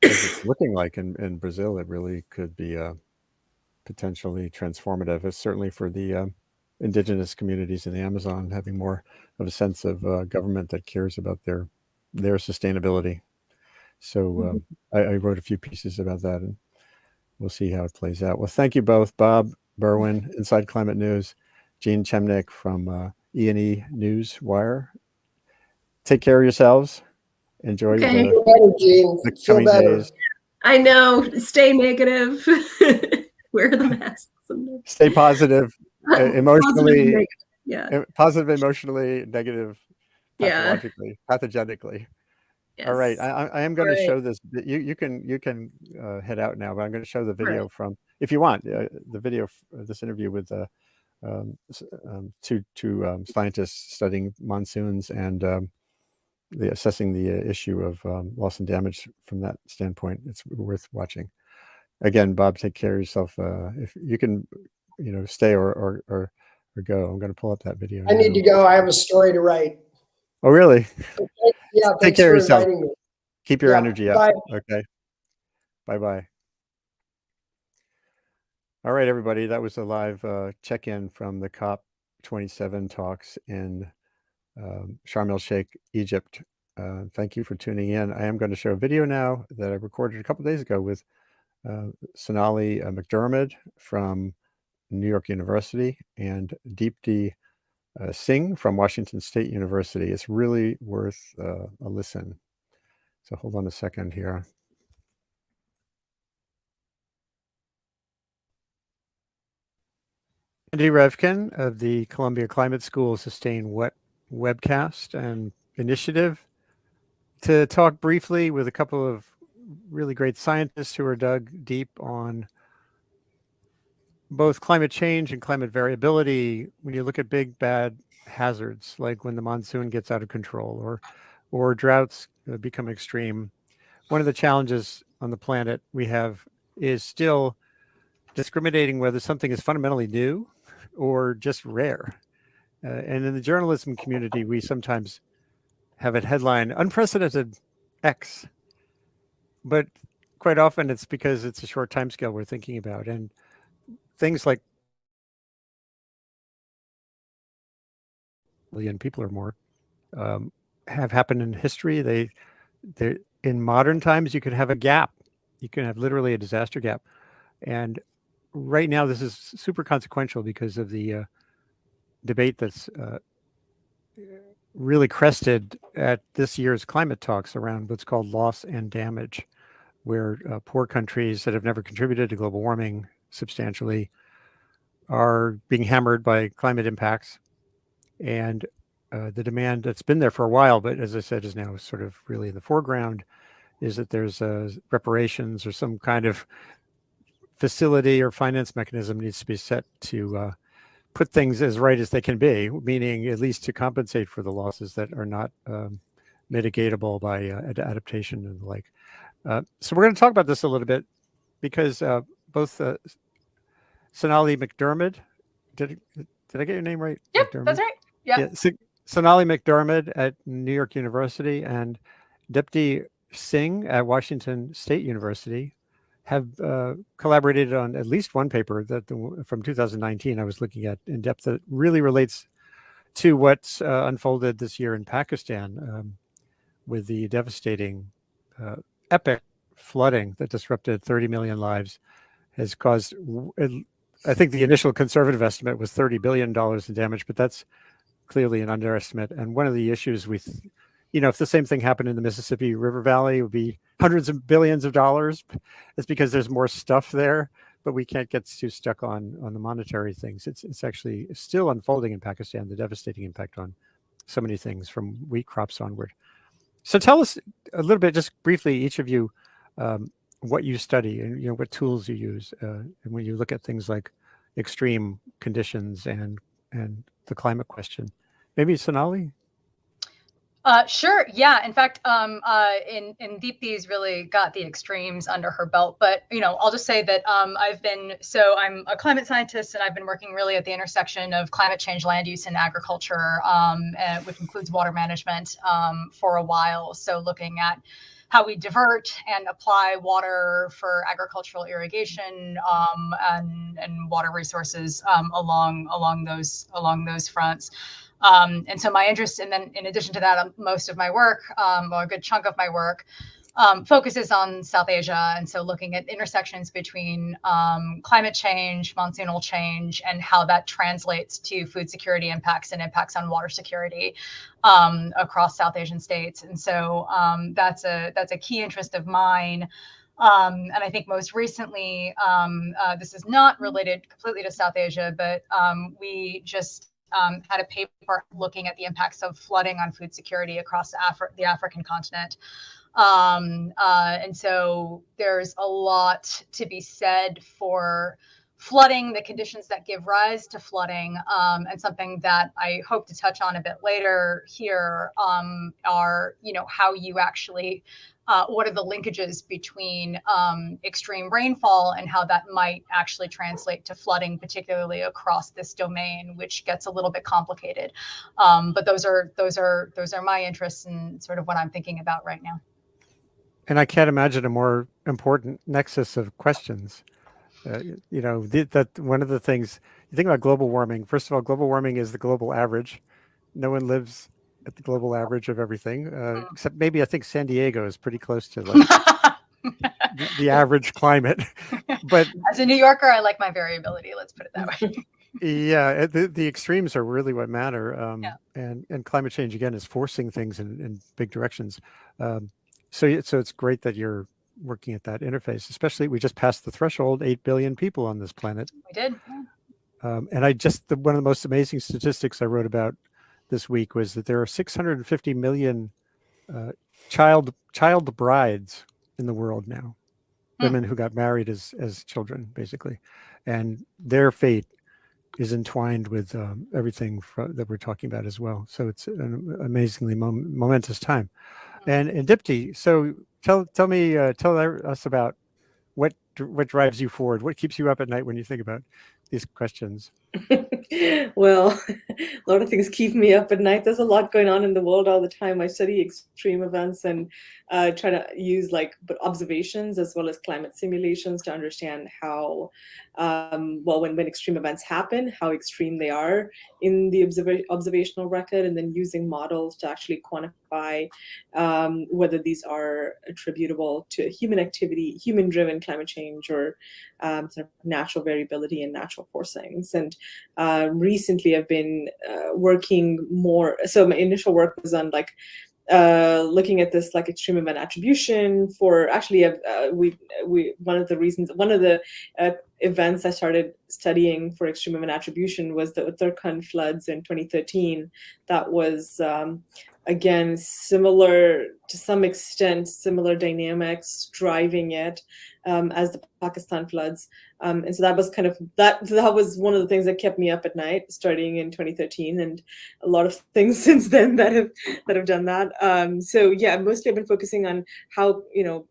as it's looking like in Brazil, it really could be potentially transformative. It's certainly for the indigenous communities in the Amazon, having more of a sense of government that cares about their sustainability. So I wrote a few pieces about that, and we'll see how it plays out. Well, thank you both, Bob Berwin, Inside Climate News, Jean Chemnick from E&E News Wire. Take care of yourselves. Enjoy the coming days. I know. Stay negative. Wear the masks. Stay positive. Emotionally. Positive, emotionally, negative, pathologically. Yes. All right. I am going to show this. You can head out now, but I'm going to show the video from, if you want, the video, this interview with two scientists studying monsoons and assessing the issue of loss and damage from that standpoint. It's worth watching. Again, Bob, take care of yourself. If you can, stay or go. I'm going to pull up that video. I need to go. I have a story to write. Oh, really? Yeah. Take care of yourself. Me. Keep your energy up. Bye. Okay. Bye-bye. All right, everybody. That was a live check-in from the COP27 talks in Sharm El Sheikh, Egypt. Thank you for tuning in. I am going to show a video now that I recorded a couple days ago with Sonali McDermott from New York University, and Deepti Singh from Washington State University. It's really worth a listen. So hold on a second here. Andy Revkin of the Columbia Climate School Sustain Wet webcast and initiative to talk briefly with a couple of really great scientists who are dug deep on both climate change and climate variability. When you look at big bad hazards, like when the monsoon gets out of control or droughts become extreme, one of the challenges on the planet we have is still discriminating whether something is fundamentally new or just rare. And in the journalism community, we sometimes have a headline, unprecedented X, but quite often it's because it's a short time scale we're thinking about. And things like a million people or more have happened in history. They in modern times, you can have a gap. You can have literally a disaster gap. And right now, this is super consequential because of the debate that's really crested at this year's climate talks around what's called loss and damage, where poor countries that have never contributed to global warming substantially are being hammered by climate impacts. And the demand that's been there for a while, but as I said, is now sort of really in the foreground, is that there's reparations or some kind of facility or finance mechanism needs to be set to put things as right as they can be, meaning at least to compensate for the losses that are not mitigatable by adaptation and the like. So we're going to talk about this a little bit because both Sonali McDermott, did I get your name right? Yep, McDermott? that's right. Yep. Yeah, Sonali McDermott at New York University and Deepti Singh at Washington State University have collaborated on at least one paper that from 2019 I was looking at in depth that really relates to what's unfolded this year in Pakistan with the devastating epic flooding that disrupted 30 million lives, has caused, I think the initial conservative estimate was $30 billion in damage, but that's clearly an underestimate. And one of the issues with, if the same thing happened in the Mississippi River Valley, it would be hundreds of billions of dollars. It's because there's more stuff there, but we can't get too stuck on the monetary things. It's actually still unfolding in Pakistan, the devastating impact on so many things from wheat crops onward. So tell us a little bit, just briefly, each of you, what you study and what tools you use, and when you look at things like extreme conditions and the climate question. Maybe Sonali? Sure. Yeah. In fact, in Deepti's really got the extremes under her belt. But I'll just say that I'm a climate scientist, and I've been working really at the intersection of climate change, land use, and agriculture, which includes water management, for a while. So looking at how we divert and apply water for agricultural irrigation and water resources along those fronts. And so my interest, and then in addition to that, most of my work, or a good chunk of my work, focuses on South Asia. And so looking at intersections between climate change, monsoonal change, and how that translates to food security impacts and impacts on water security across South Asian states. And so that's a key interest of mine. And I think most recently, this is not related completely to South Asia, but we just had a paper looking at the impacts of flooding on food security across the African continent. And so there's a lot to be said for flooding, the conditions that give rise to flooding, and something that I hope to touch on a bit later here are, how you actually, what are the linkages between extreme rainfall and how that might actually translate to flooding, particularly across this domain, which gets a little bit complicated. But those are my interests and sort of what I'm thinking about right now. And I can't imagine a more important nexus of questions. That one of the things you think about global warming. First of all, global warming is the global average. No one lives at the global average of everything, except maybe I think San Diego is pretty close to like the average climate. But as a New Yorker, I like my variability. Let's put it that way. yeah, the extremes are really what matter. Yeah. And climate change again is forcing things in big directions. So it's great that you're working at that interface. Especially, we just passed the threshold, 8 billion people on this planet. We did. Yeah. And one of the most amazing statistics I wrote about this week was that there are 650 million child brides in the world now, women who got married as children, basically, and their fate is entwined with everything that we're talking about as well. So it's an amazingly momentous time. And Dipti, so tell us about what drives you forward. What keeps you up at night when you think about these questions? Well, a lot of things keep me up at night. There's a lot going on in the world all the time. I study extreme events and try to use observations as well as climate simulations to understand how, when extreme events happen, how extreme they are in the observational record, and then using models to actually quantify whether these are attributable to human activity, human-driven climate change, or sort of natural variability and natural forcings. And recently I've been working more. So my initial work was on looking at this extreme event attribution for actually one of the events I started studying for extreme event attribution was the Uttarakhand floods in 2013. That was again similar to some extent, similar dynamics driving it as the Pakistan floods. And so that was that was one of the things that kept me up at night starting in 2013, and a lot of things since then that have done that. So yeah, mostly I've been focusing on how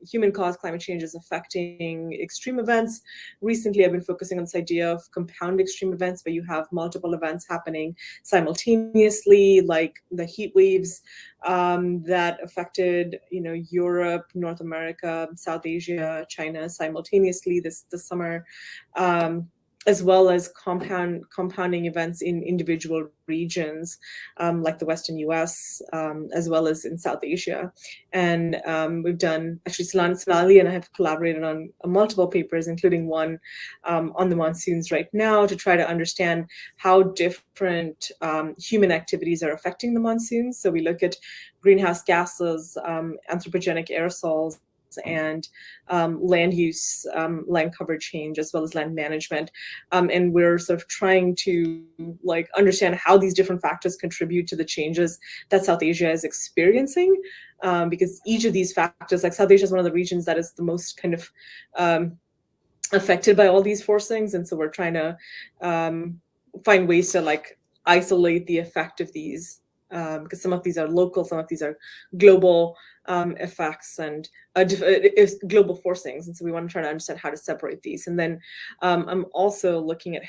human caused climate change is affecting extreme events. Recently I've been focusing on this idea of compound extreme events, where you have multiple events happening simultaneously, like the heat waves that affected Europe, North America, South Asia, China simultaneously this summer, as well as compounding events in individual regions, like the Western US, as well as in South Asia. And we've done, actually Sonali and I have collaborated on multiple papers, including one on the monsoons right now, to try to understand how different human activities are affecting the monsoons. So we look at greenhouse gases, anthropogenic aerosols, and land use, land cover change, as well as land management. And we're sort of trying to understand how these different factors contribute to the changes that South Asia is experiencing. Because each of these factors, South Asia is one of the regions that is the most kind of affected by all these forcings. And so we're trying to find ways to isolate the effect of these, because some of these are local, some of these are global effects and global forcings. And so we want to try to understand how to separate these. And then I'm also looking at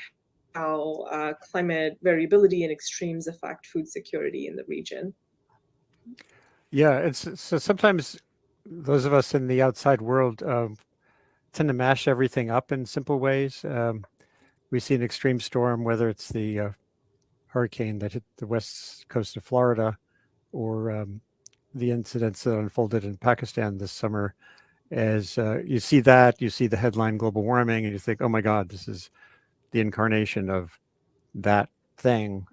how climate variability and extremes affect food security in the region. Yeah, so sometimes those of us in the outside world tend to mash everything up in simple ways. We see an extreme storm, whether it's the hurricane that hit the west coast of Florida, or the incidents that unfolded in Pakistan this summer. As you see the headline global warming, and you think, oh my God, this is the incarnation of that thing.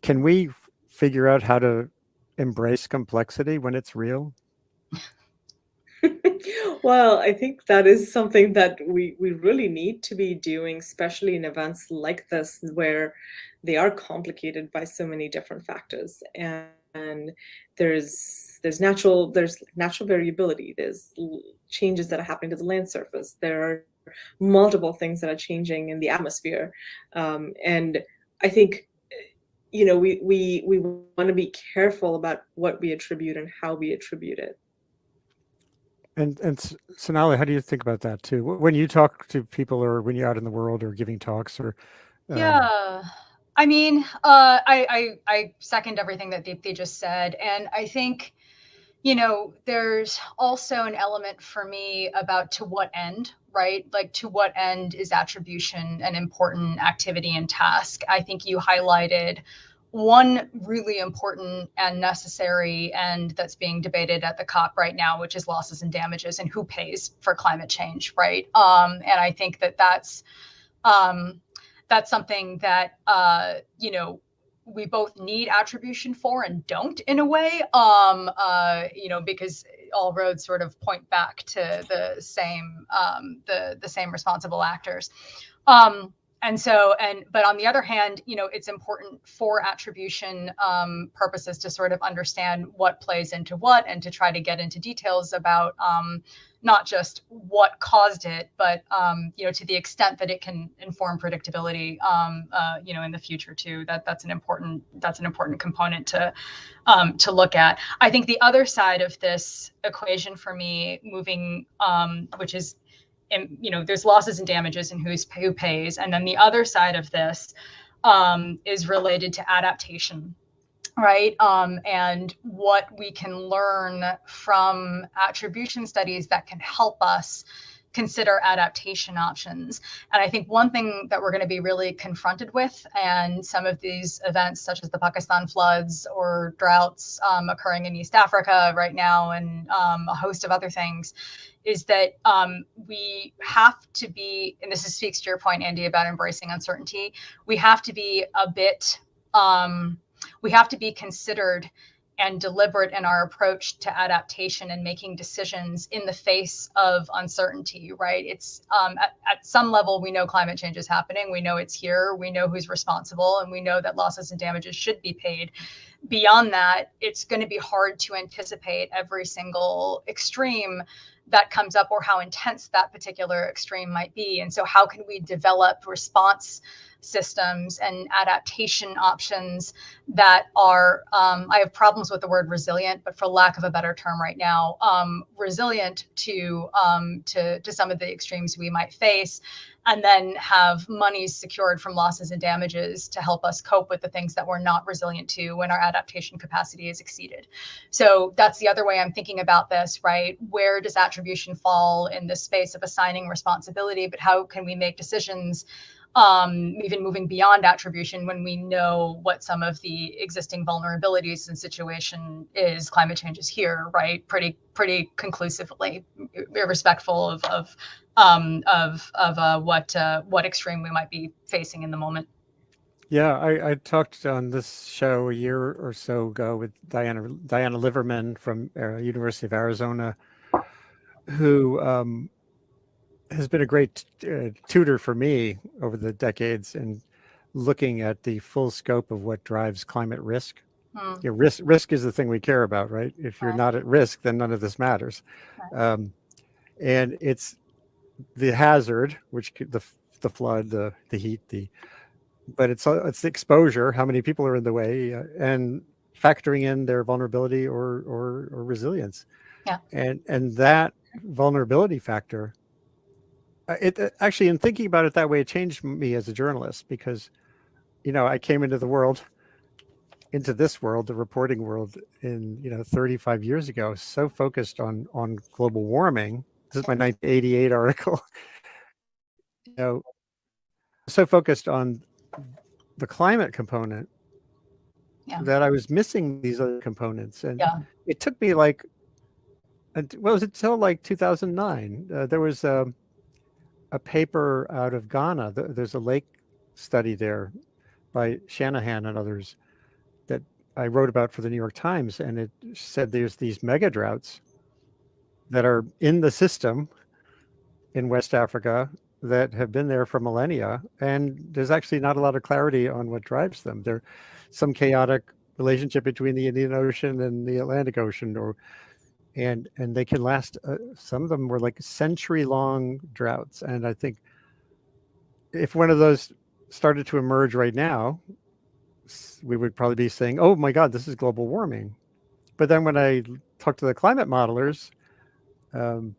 Can we figure out how to embrace complexity when it's real? Well, I think that is something that we really need to be doing, especially in events like this, where they are complicated by so many different factors. And there's natural variability. There's changes that are happening to the land surface. There are multiple things that are changing in the atmosphere. And I think we want to be careful about what we attribute and how we attribute it. And Sonali, how do you think about that too? When you talk to people, or when you're out in the world, or giving talks, or yeah, I mean, I second everything that Deepthi just said, and I think there's also an element for me about to what end, right? To what end is attribution an important activity and task? I think you highlighted one really important and necessary and that's being debated at the COP right now, which is losses and damages and who pays for climate change, right? And I think that that's something that we both need attribution for and don't in a way, because all roads sort of point back to the same the same responsible actors. But on the other hand, it's important for attribution purposes to sort of understand what plays into what and to try to get into details about not just what caused it, but to the extent that it can inform predictability, in the future too. That's an important component to look at. I think the other side of this equation for me, moving, which is, there's losses and damages and who pays, and then the other side of this is related to adaptation, right? And what we can learn from attribution studies that can help us consider adaptation options. And I think one thing that we're going to be really confronted with, and some of these events such as the Pakistan floods or droughts occurring in East Africa right now, and a host of other things, is that we have to be, and this speaks to your point, Andy, about embracing uncertainty, we have to be a bit, we have to be considered and deliberate in our approach to adaptation and making decisions in the face of uncertainty, right? It's at some level, we know climate change is happening. We know it's here. We know who's responsible, and we know that losses and damages should be paid. Beyond that, it's going to be hard to anticipate every single extreme that comes up or how intense that particular extreme might be. And so how can we develop response systems and adaptation options that are, I have problems with the word resilient, but for lack of a better term right now, resilient to some of the extremes we might face, and then have monies secured from losses and damages to help us cope with the things that we're not resilient to when our adaptation capacity is exceeded. So that's the other way I'm thinking about this, right? Where does attribution fall in this space of assigning responsibility, but how can we make decisions even moving beyond attribution when we know what some of the existing vulnerabilities and situation is? Climate change is here, right? Pretty conclusively, irrespectful of what extreme we might be facing in the moment. Yeah, I talked on this show a year or so ago with Diana Liverman from University of Arizona, who has been a great tutor for me over the decades in looking at the full scope of what drives climate risk. Risk is the thing we care about, right? If you're not at risk, then none of this matters. And it's the hazard, which the flood, the heat, but it's the exposure, how many people are in the way, and factoring in their vulnerability or resilience. Yeah. And that vulnerability factor, it actually, in thinking about it that way, it changed me as a journalist, because I came into this world, the reporting world, in 35 years ago, so focused on global warming. This is my 1988 article. So focused on the climate component that I was missing these other components, and it took me until 2009. There was a paper out of Ghana. There's a lake study there by Shanahan and others that I wrote about for the New York Times, and it said there's these mega droughts that are in the system in West Africa that have been there for millennia, and there's actually not a lot of clarity on what drives them. There's some chaotic relationship between the Indian Ocean and the Atlantic Ocean, and they can last. Some of them were like century-long droughts, and I think if one of those started to emerge right now, we would probably be saying, "Oh my God, this is global warming." But then when I talk to the climate modelers, the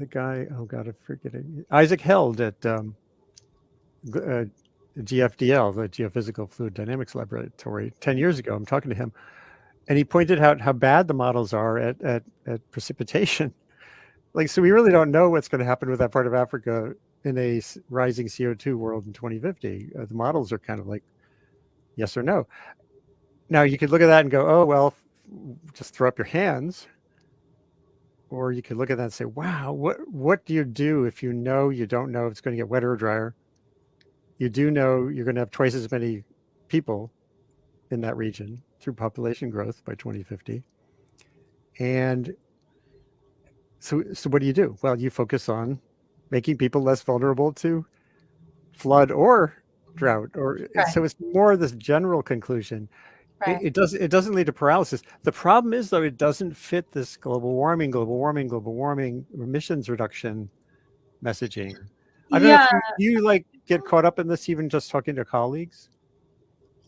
guy, oh God, I'm forgetting, Isaac Held at GFDL, the Geophysical Fluid Dynamics Laboratory, 10 years ago, I'm talking to him, and he pointed out how bad the models are at precipitation. So we really don't know what's going to happen with that part of Africa in a rising CO2 world in 2050. The models are kind of like yes or no. Now you could look at that and go, oh, well, just throw up your hands. Or you could look at that and say, wow, what do you do if you know you don't know if it's going to get wetter or drier? You do know you're going to have twice as many people in that region through population growth by 2050. And so what do you do? Well, you focus on making people less vulnerable to flood or drought. Right. So it's more this general conclusion. Right. It doesn't lead to paralysis. The problem is, though, it doesn't fit this global warming emissions reduction messaging. I don't know if you like get caught up in this, even just talking to colleagues.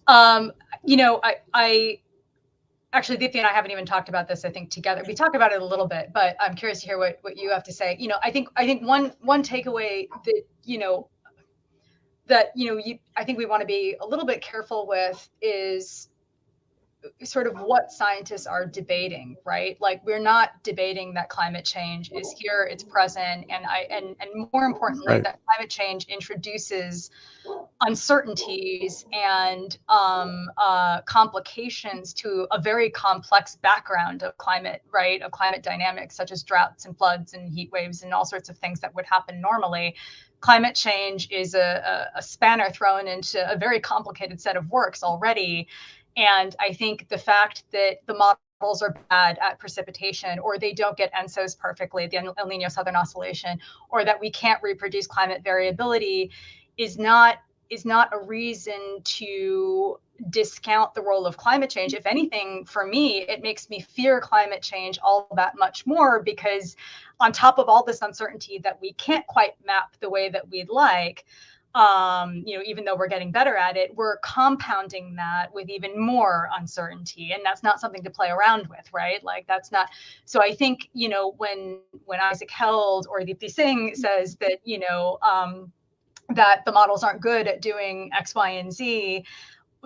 You know, I actually, Deepthi and I haven't even talked about this, I think, together. We talk about it a little bit, but I'm curious to hear what you have to say. You know, I think one takeaway that, I think we want to be a little bit careful with is sort of what scientists are debating, right? Like, we're not debating that climate change is here, it's present, and more importantly, Right. that climate change introduces uncertainties and complications to a very complex background of climate, right? Of climate dynamics, such as droughts and floods and heat waves and all sorts of things that would happen normally. Climate change is a spanner thrown into a very complicated set of works already. And I think the fact that the models are bad at precipitation, or they don't get ENSOs perfectly, the El Nino Southern Oscillation, or that we can't reproduce climate variability is not a reason to discount the role of climate change. If anything, for me, it makes me fear climate change all that much more, because on top of all this uncertainty that we can't quite map the way that we'd like, even though we're getting better at it, we're compounding that with even more uncertainty. And that's not something to play around with, right? Like, that's not. So I think, when Isaac Held or Deepthi Singh says that, that the models aren't good at doing X, Y, and Z,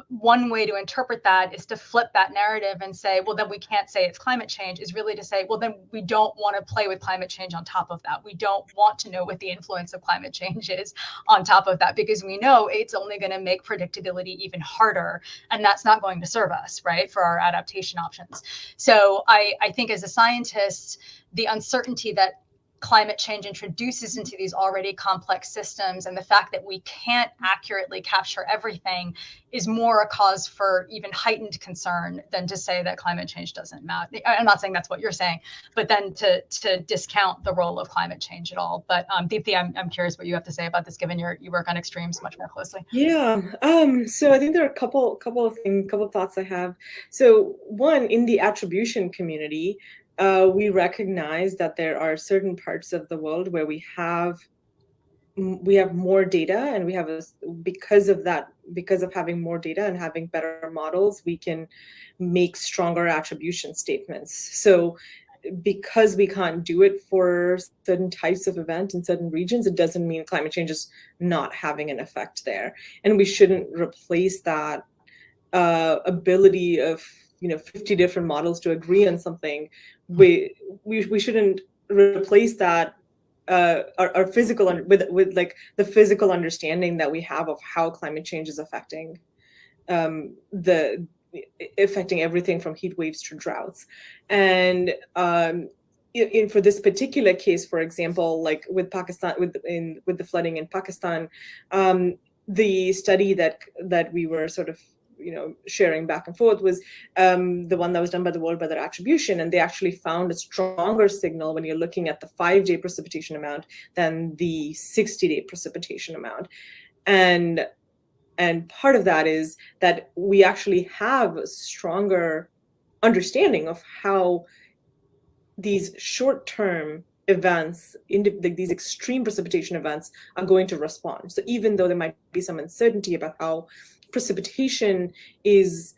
one way to interpret that is to flip that narrative and say, well, then we can't say it's climate change, is really to say, well, then we don't want to play with climate change on top of that. We don't want to know what the influence of climate change is on top of that, because we know it's only going to make predictability even harder. And that's not going to serve us, right, for our adaptation options. So I think as a scientist, the uncertainty that climate change introduces into these already complex systems, and the fact that we can't accurately capture everything, is more a cause for even heightened concern than to say that climate change doesn't matter. I'm not saying that's what you're saying, but then to discount the role of climate change at all. But Deepthi, I'm curious what you have to say about this, given you work on extremes much more closely. Yeah. So I think there are a couple of thoughts I have. So one, in the attribution community, we recognize that there are certain parts of the world where we have more data, and because of having more data and having better models, we can make stronger attribution statements. So because we can't do it for certain types of event in certain regions, it doesn't mean climate change is not having an effect there. And we shouldn't replace that ability of 50 different models to agree on something. We shouldn't replace that our physical with like the physical understanding that we have of how climate change is affecting everything from heat waves to droughts. And for this particular case, for example, like with Pakistan, with the flooding in Pakistan, the study that we were sort of sharing back and forth was the one that was done by the World Weather Attribution, and they actually found a stronger signal when you're looking at the 5-day precipitation amount than the 60-day precipitation amount. And part of that is that we actually have a stronger understanding of how these short-term events, these extreme precipitation events, are going to respond. So even though there might be some uncertainty about how precipitation is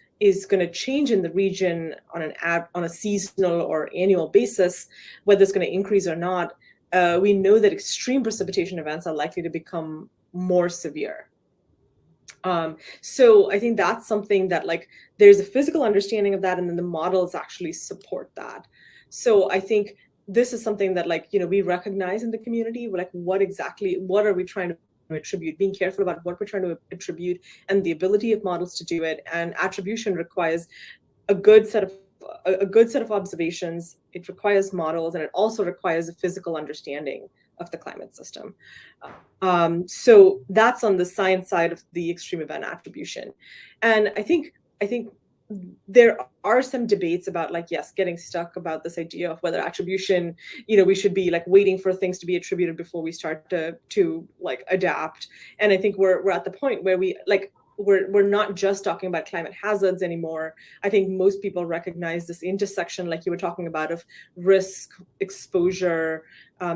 going to change in the region on a seasonal or annual basis, whether it's going to increase or not, we know that extreme precipitation events are likely to become more severe. So I think that's something that, like, there's a physical understanding of that, and then the models actually support that. So I think this is something that, like, we recognize in the community. Like, what are we trying to to attribute, being careful about what we're trying to attribute and the ability of models to do it. And attribution requires a good set of observations. It requires models, and it also requires a physical understanding of the climate system. So that's on the science side of the extreme event attribution. And I think there are some debates about, like, yes, getting stuck about this idea of whether attribution, we should be like waiting for things to be attributed before we start to like adapt. And I think we're at the point where we're not just talking about climate hazards anymore. I think most people recognize this intersection, like you were talking about, of risk, exposure,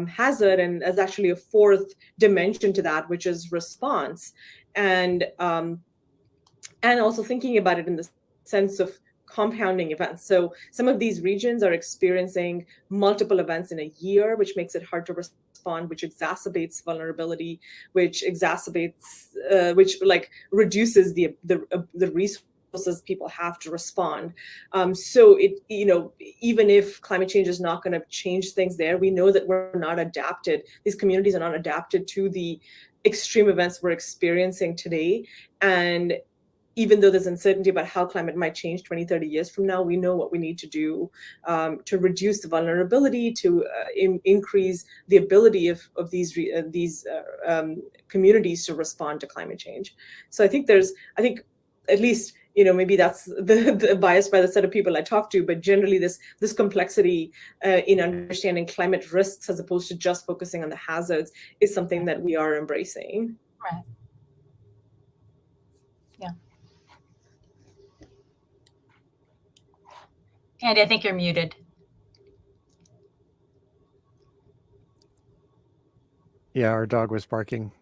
hazard, and as actually a fourth dimension to that, which is response. And also thinking about it in the sense of compounding events. So some of these regions are experiencing multiple events in a year, which makes it hard to respond, which exacerbates vulnerability, which reduces the resources people have to respond. So even if climate change is not going to change things there, we know that we're not adapted. These communities are not adapted to the extreme events we're experiencing today. And even though there's uncertainty about how climate might change 20, 30 years from now, we know what we need to do to reduce the vulnerability, to increase the ability of these communities to respond to climate change. So I think at least, maybe that's the bias by the set of people I talk to, but generally this complexity in understanding climate risks as opposed to just focusing on the hazards is something that we are embracing. Right. Yeah. Andy, I think you're muted. Yeah, our dog was barking.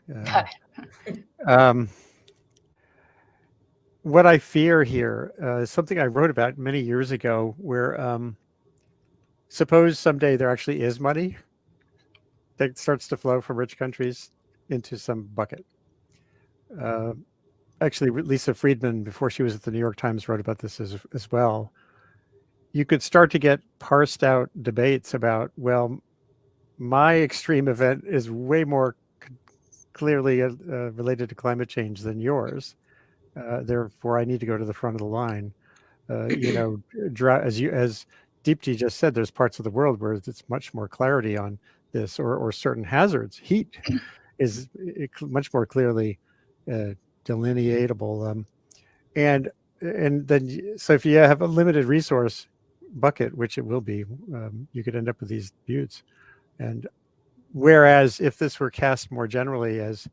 What I fear here is something I wrote about many years ago, where suppose someday there actually is money that starts to flow from rich countries into some bucket. Actually, Lisa Friedman, before she was at the New York Times, wrote about this as well. You could start to get parsed out debates about, well, my extreme event is way more clearly related to climate change than yours. Therefore, I need to go to the front of the line. As Deepti just said, there's parts of the world where it's much more clarity on this, or certain hazards. Heat is much more clearly delineatable. And then, so if you have a limited resource bucket, which it will be, you could end up with these buttes. And whereas if this were cast more generally as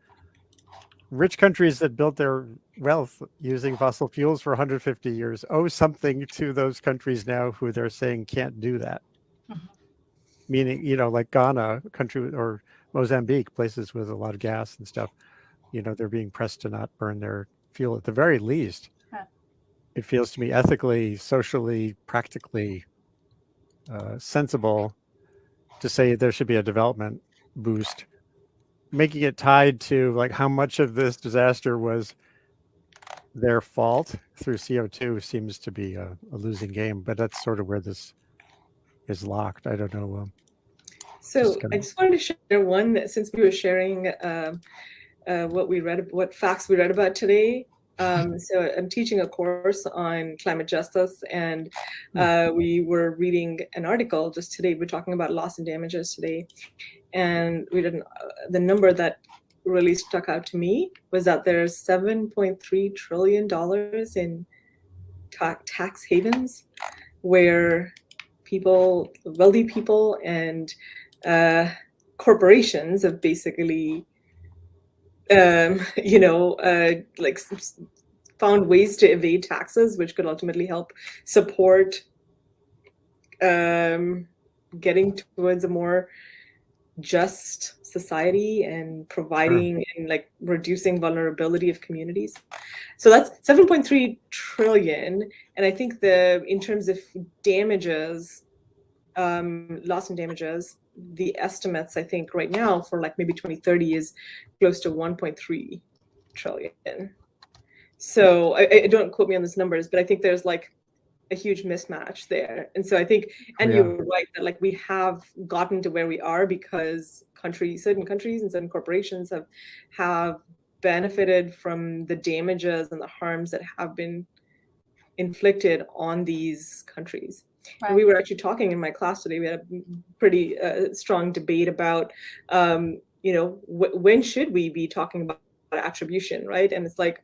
rich countries that built their wealth using fossil fuels for 150 years owe something to those countries now who they're saying can't do that. Mm-hmm. Meaning, like Ghana, country, or Mozambique, places with a lot of gas and stuff, they're being pressed to not burn their fuel at the very least. Huh. It feels to me ethically, socially, practically sensible to say there should be a development boost. Making it tied to like how much of this disaster was their fault through CO2 seems to be a losing game, but that's sort of where this is locked. I don't know. So I just wanted to share one that, since we were sharing what facts we read about today. So I'm teaching a course on climate justice, and we were reading an article just today. We're talking about loss and damages today. And we didn't. The number that really stuck out to me was that there's $7.3 trillion in tax havens, where wealthy people and corporations have basically, found ways to evade taxes, which could ultimately help support getting towards a more just society and providing and reducing vulnerability of communities. So that's 7.3 trillion. And I think in terms of damages, loss and damages, the estimates I think right now for maybe 2030 is close to 1.3 trillion. So I don't quote me on these numbers, but I think there's a huge mismatch there. And so I think, and Yeah. you're right that like we have gotten to where we are because certain countries and certain corporations have benefited from the damages and the harms that have been inflicted on these countries. Right. And we were actually talking in my class today. We had a pretty strong debate about, when should we be talking about attribution, right? And it's like,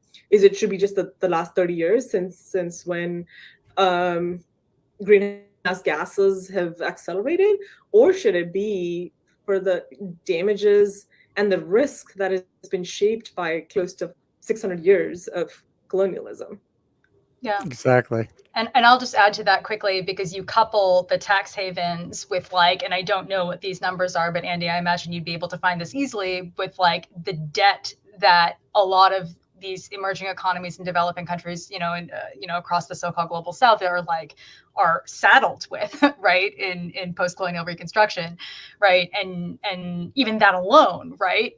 should be just the last 30 years since when greenhouse gases have accelerated, or should it be for the damages and the risk that has been shaped by close to 600 years of colonialism? Yeah, exactly. And I'll just add to that quickly, because you couple the tax havens with and I don't know what these numbers are, but Andy, I imagine you'd be able to find this easily, with the debt that a lot of these emerging economies and developing countries, across the so-called global South are saddled with, right, in post-colonial reconstruction, right, and even that alone, right,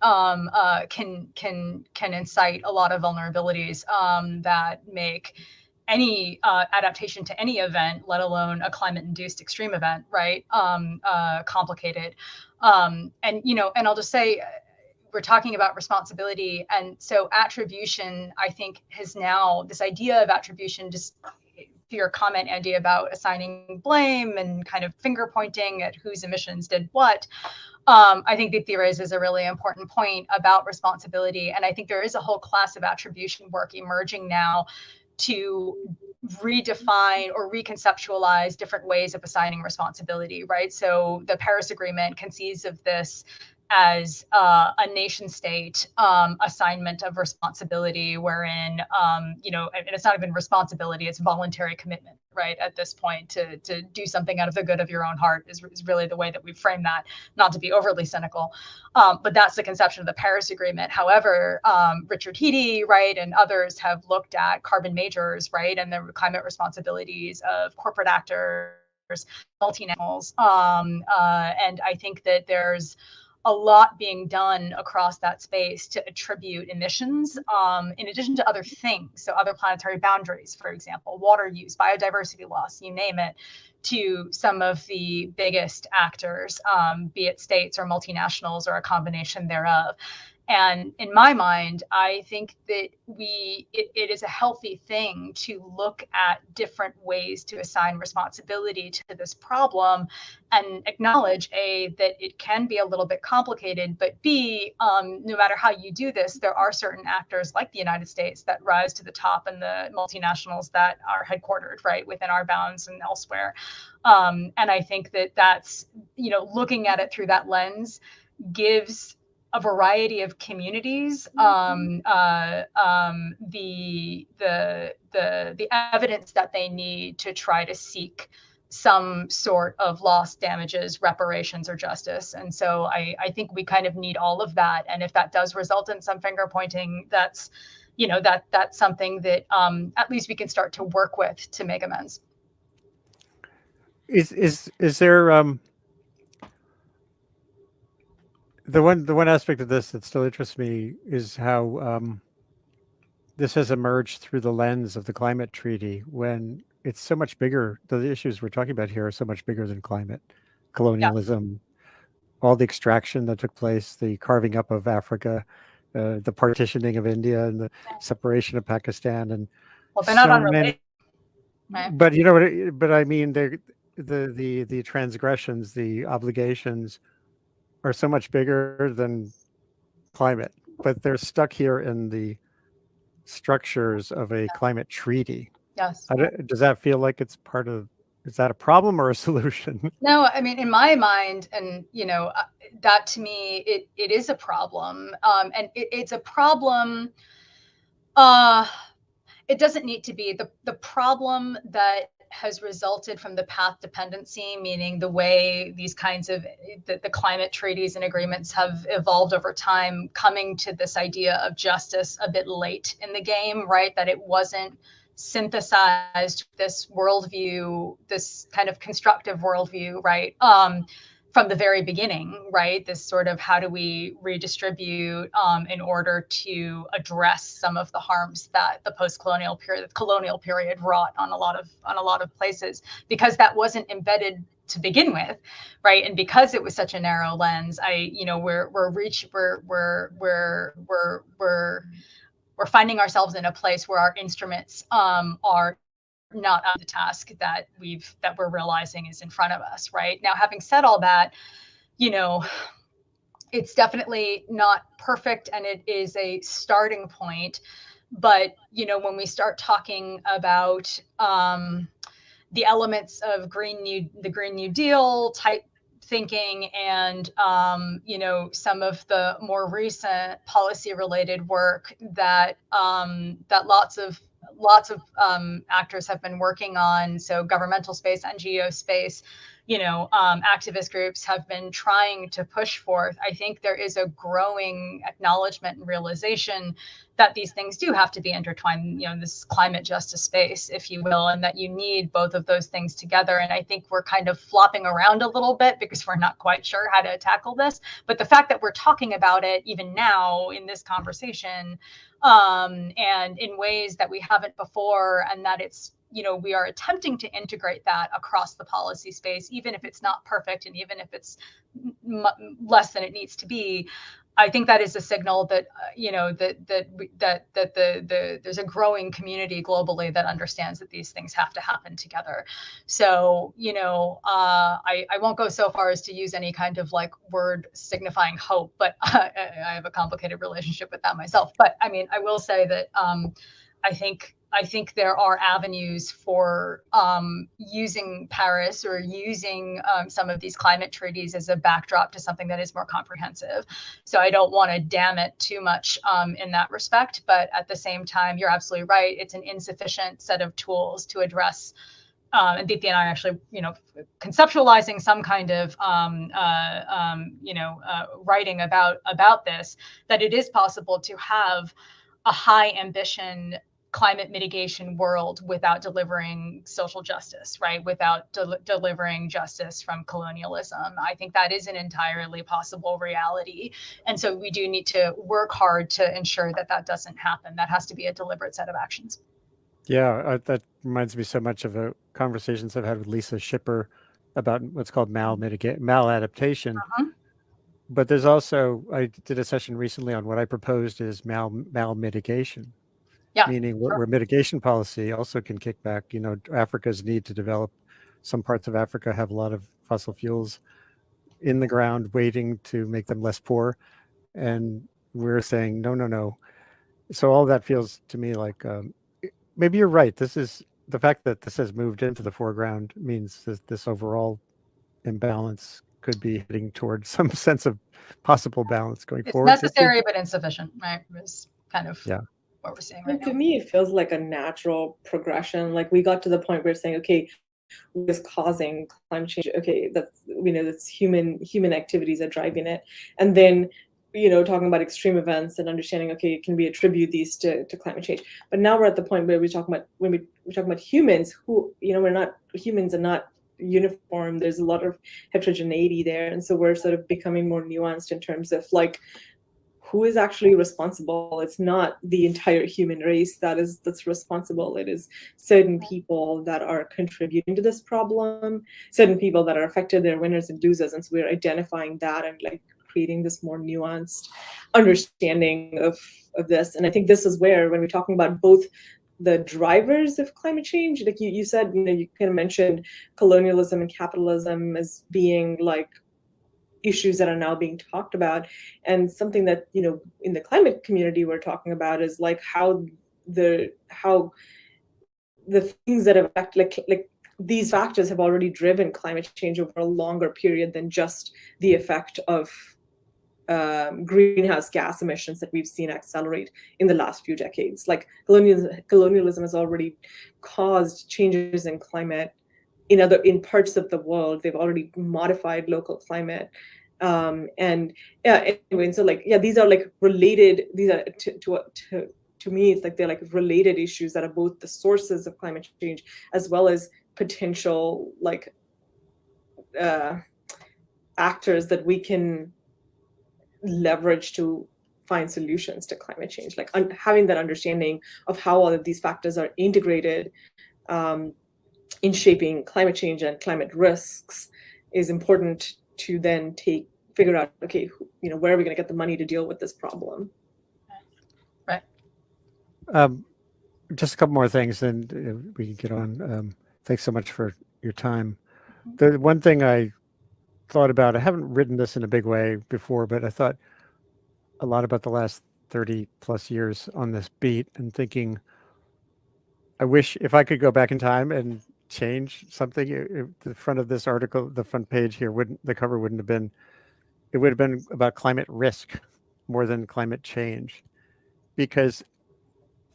can incite a lot of vulnerabilities that make any adaptation to any event, let alone a climate-induced extreme event, right, complicated. And I'll just say, we're talking about responsibility, and so attribution, I think, has now, this idea of attribution, just to your comment, Andy, about assigning blame and kind of finger pointing at whose emissions did what. I think Deepthi raises a really important point about responsibility, and I think there is a whole class of attribution work emerging now to redefine or reconceptualize different ways of assigning responsibility, right? So the Paris Agreement conceives of this as a nation state assignment of responsibility, wherein, and it's not even responsibility, it's voluntary commitment, right? At this point, to do something out of the good of your own heart is really the way that we frame that, not to be overly cynical. But that's the conception of the Paris Agreement. However, Richard Heady, right, and others have looked at carbon majors, right, and the climate responsibilities of corporate actors, multinationals. And I think that there's a lot being done across that space to attribute emissions, in addition to other things. So other planetary boundaries, for example, water use, biodiversity loss, you name it, to some of the biggest actors, be it states or multinationals or a combination thereof. And in my mind, I think that it is a healthy thing to look at different ways to assign responsibility to this problem, and acknowledge that it can be a little bit complicated, but B, no matter how you do this, there are certain actors like the United States that rise to the top, and the multinationals that are headquartered right within our bounds and elsewhere. And I think that's, looking at it through that lens gives a variety of communities the evidence that they need to try to seek some sort of loss, damages, reparations, or justice. And so I think we kind of need all of that. And if that does result in some finger pointing, that's something that at least we can start to work with to make amends. Is there the one aspect of this that still interests me is how this has emerged through the lens of the climate treaty, when it's so much bigger. The issues we're talking about here are so much bigger than climate, colonialism, all the extraction that took place, the carving up of Africa, the partitioning of India, and the separation of Pakistan, and they're not unrelated. Right. But but I mean, the transgressions, the obligations are so much bigger than climate, but they're stuck here in the structures of a climate treaty. Yes. Does that feel like it's part of? Is that a problem or a solution? No, I mean, in my mind, and that to me, it is a problem, and it's a problem. It doesn't need to be the problem that has resulted from the path dependency, meaning the way these kinds of the climate treaties and agreements have evolved over time, coming to this idea of justice a bit late in the game, right? That it wasn't synthesized, this worldview, this kind of constructive worldview, right? from the very beginning, right? This sort of how do we redistribute in order to address some of the harms that the post-colonial period, the colonial period wrought on a lot of places, because that wasn't embedded to begin with, right? And because it was such a narrow lens, we're finding ourselves in a place where our instruments are not up to the task that we're realizing is in front of us, right? Now, having said all that, it's definitely not perfect, and it is a starting point. But when we start talking about the elements of the Green New Deal type thinking, and some of the more recent policy related work that lots of actors have been working on, so governmental space, NGO space, activist groups have been trying to push forth, I think there is a growing acknowledgement and realization that these things do have to be intertwined, this climate justice space, if you will, and that you need both of those things together. And I think we're kind of flopping around a little bit because we're not quite sure how to tackle this. But the fact that we're talking about it even now in this conversation, and in ways that we haven't before, and that it's, we are attempting to integrate that across the policy space, even if it's not perfect and even if it's less than it needs to be. I think that is a signal that there's a growing community globally that understands that these things have to happen together. So I won't go so far as to use any kind of like word signifying hope, but I have a complicated relationship with that myself. But I mean, I will say that I think there are avenues for using Paris or using some of these climate treaties as a backdrop to something that is more comprehensive. So I don't want to damn it too much in that respect. But at the same time, you're absolutely right. It's an insufficient set of tools to address. And Deepthi and I are actually, conceptualizing some kind of, writing about this, that it is possible to have a high ambition climate mitigation world without delivering social justice, right? Without delivering justice from colonialism. I think that is an entirely possible reality. And so we do need to work hard to ensure that that doesn't happen. That has to be a deliberate set of actions. Yeah, that reminds me so much of the conversations I've had with Lisa Schipper about what's called maladaptation. But there's also, I did a session recently on what I proposed is malmitigation. Yeah, meaning where mitigation policy also can kick back. Africa's need to develop, some parts of Africa have a lot of fossil fuels in the ground waiting to make them less poor. And we're saying, no. So all that feels to me like, maybe you're right. This is the fact that this has moved into the foreground means that this overall imbalance could be heading towards some sense of possible balance going forward. It's necessary, but insufficient, right? It's kind of what we're seeing right now. To me, it feels like a natural progression. Like we got to the point where it's saying, okay, what is causing climate change? Okay, that's human activities are driving it. And then, talking about extreme events and understanding, okay, can we attribute these to climate change? But now we're at the point where we're talking about humans who, humans are not uniform. There's a lot of heterogeneity there. And so we're sort of becoming more nuanced in terms of like, who is actually responsible? It's not the entire human race that's responsible. It is certain people that are contributing to this problem, certain people that are affected, they're winners and losers. And so we're identifying that and like creating this more nuanced understanding of this. And I think this is where, when we're talking about both the drivers of climate change, like you said, you kind of mentioned colonialism and capitalism as being like issues that are now being talked about. And something that, in the climate community we're talking about is like how the things that affect like these factors have already driven climate change over a longer period than just the effect of greenhouse gas emissions that we've seen accelerate in the last few decades. Like colonialism has already caused changes in climate in parts of the world. They've already modified local climate. And so like, these are like related, these are to me, it's like they're like related issues that are both the sources of climate change as well as potential like actors that we can leverage to find solutions to climate change. Like having that understanding of how all of these factors are integrated in shaping climate change and climate risks is important to then figure out, okay, where are we going to get the money to deal with this problem? Right. Just a couple more things, and we can get on. Thanks so much for your time. The one thing I thought about, I haven't written this in a big way before, but I thought a lot about the last 30 plus years on this beat and thinking, I wish if I could go back in time and change something, the front of this article, the front page here, the cover wouldn't have been, it would have been about climate risk more than climate change. Because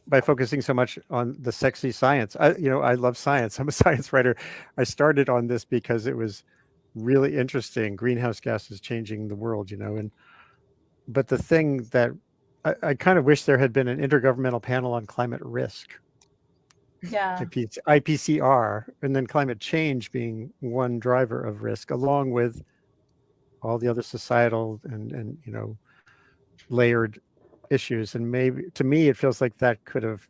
by focusing so much on the sexy science, I love science. I'm a science writer. I started on this because it was really interesting. Greenhouse gases changing the world, but the thing that I kind of wish there had been an intergovernmental panel on climate risk. Yeah. IPCR, and then climate change being one driver of risk, along with all the other societal and layered issues. And maybe to me, it feels like that could have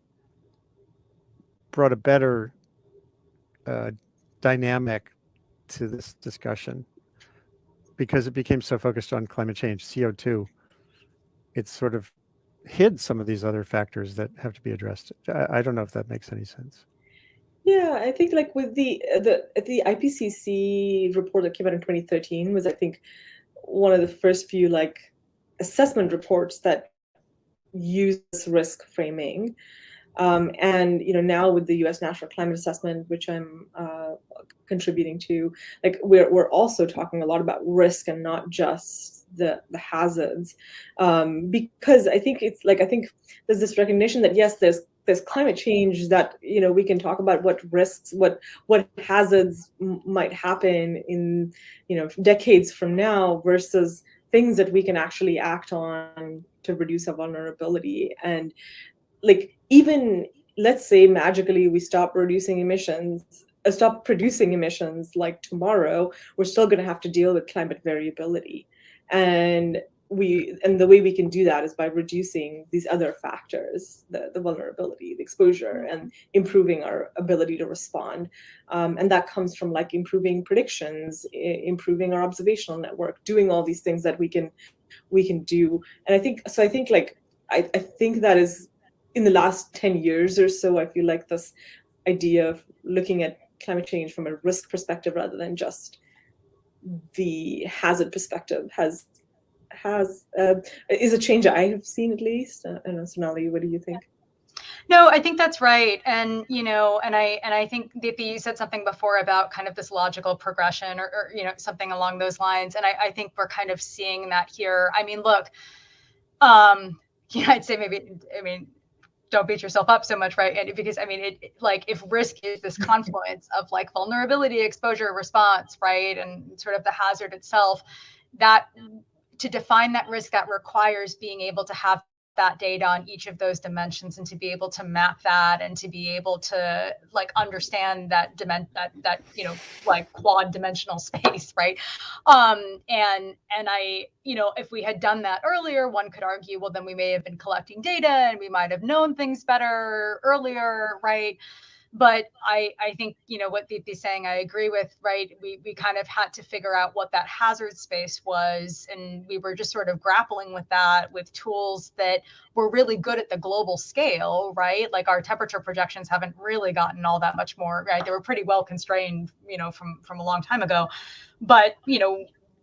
brought a better dynamic to this discussion, because it became so focused on climate change, CO2. It sort of hid some of these other factors that have to be addressed. I don't know if that makes any sense. Yeah, I think like with the IPCC report that came out in 2013 was, I think, one of the first few like assessment reports that use risk framing. And now with the U.S. National Climate Assessment, which I'm contributing to, like we're also talking a lot about risk and not just the hazards, because I think there's this recognition that yes, there's climate change that we can talk about what risks, what hazards might happen in decades from now versus things that we can actually act on to reduce our vulnerability. And like, even let's say magically we stop producing emissions like tomorrow, we're still going to have to deal with climate variability. And the way we can do that is by reducing these other factors, the vulnerability, the exposure, and improving our ability to respond. And that comes from like improving predictions, improving our observational network, doing all these things that we can do. And I think that is, in the last 10 years or so, I feel like this idea of looking at climate change from a risk perspective rather than just the hazard perspective is a change I have seen, at least. I don't know, Sonali, what do you think? No, I think that's right. And, I think Deepi, you said something before about kind of this logical progression or something along those lines. And I think we're kind of seeing that here. I mean, look, I'd say don't beat yourself up so much, right? And because if risk is this confluence of like vulnerability, exposure, response, right, and sort of the hazard itself, that to define that risk, that requires being able to have that data on each of those dimensions and to be able to map that and to be able to like understand that like quad dimensional space, right? And I, if we had done that earlier, one could argue, well, then we may have been collecting data and we might have known things better earlier, right? But I think, what Deepi's saying, I agree with, right? We kind of had to figure out what that hazard space was. And we were just sort of grappling with that with tools that were really good at the global scale, right? Like our temperature projections haven't really gotten all that much more, right? They were pretty well constrained, from a long time ago. But,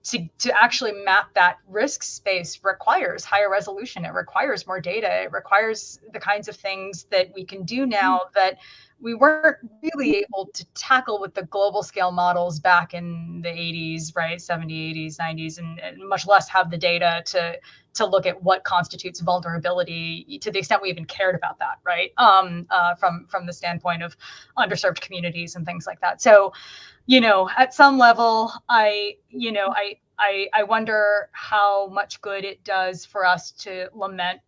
to actually map that risk space requires higher resolution. It requires more data. It requires the kinds of things that we can do now that we weren't really able to tackle with the global scale models back in the 80s, right? 70s, 80s, 90s, and much less have the data to look at what constitutes vulnerability to the extent we even cared about that, right? From the standpoint of underserved communities and things like that. So, at some level, I wonder how much good it does for us to lament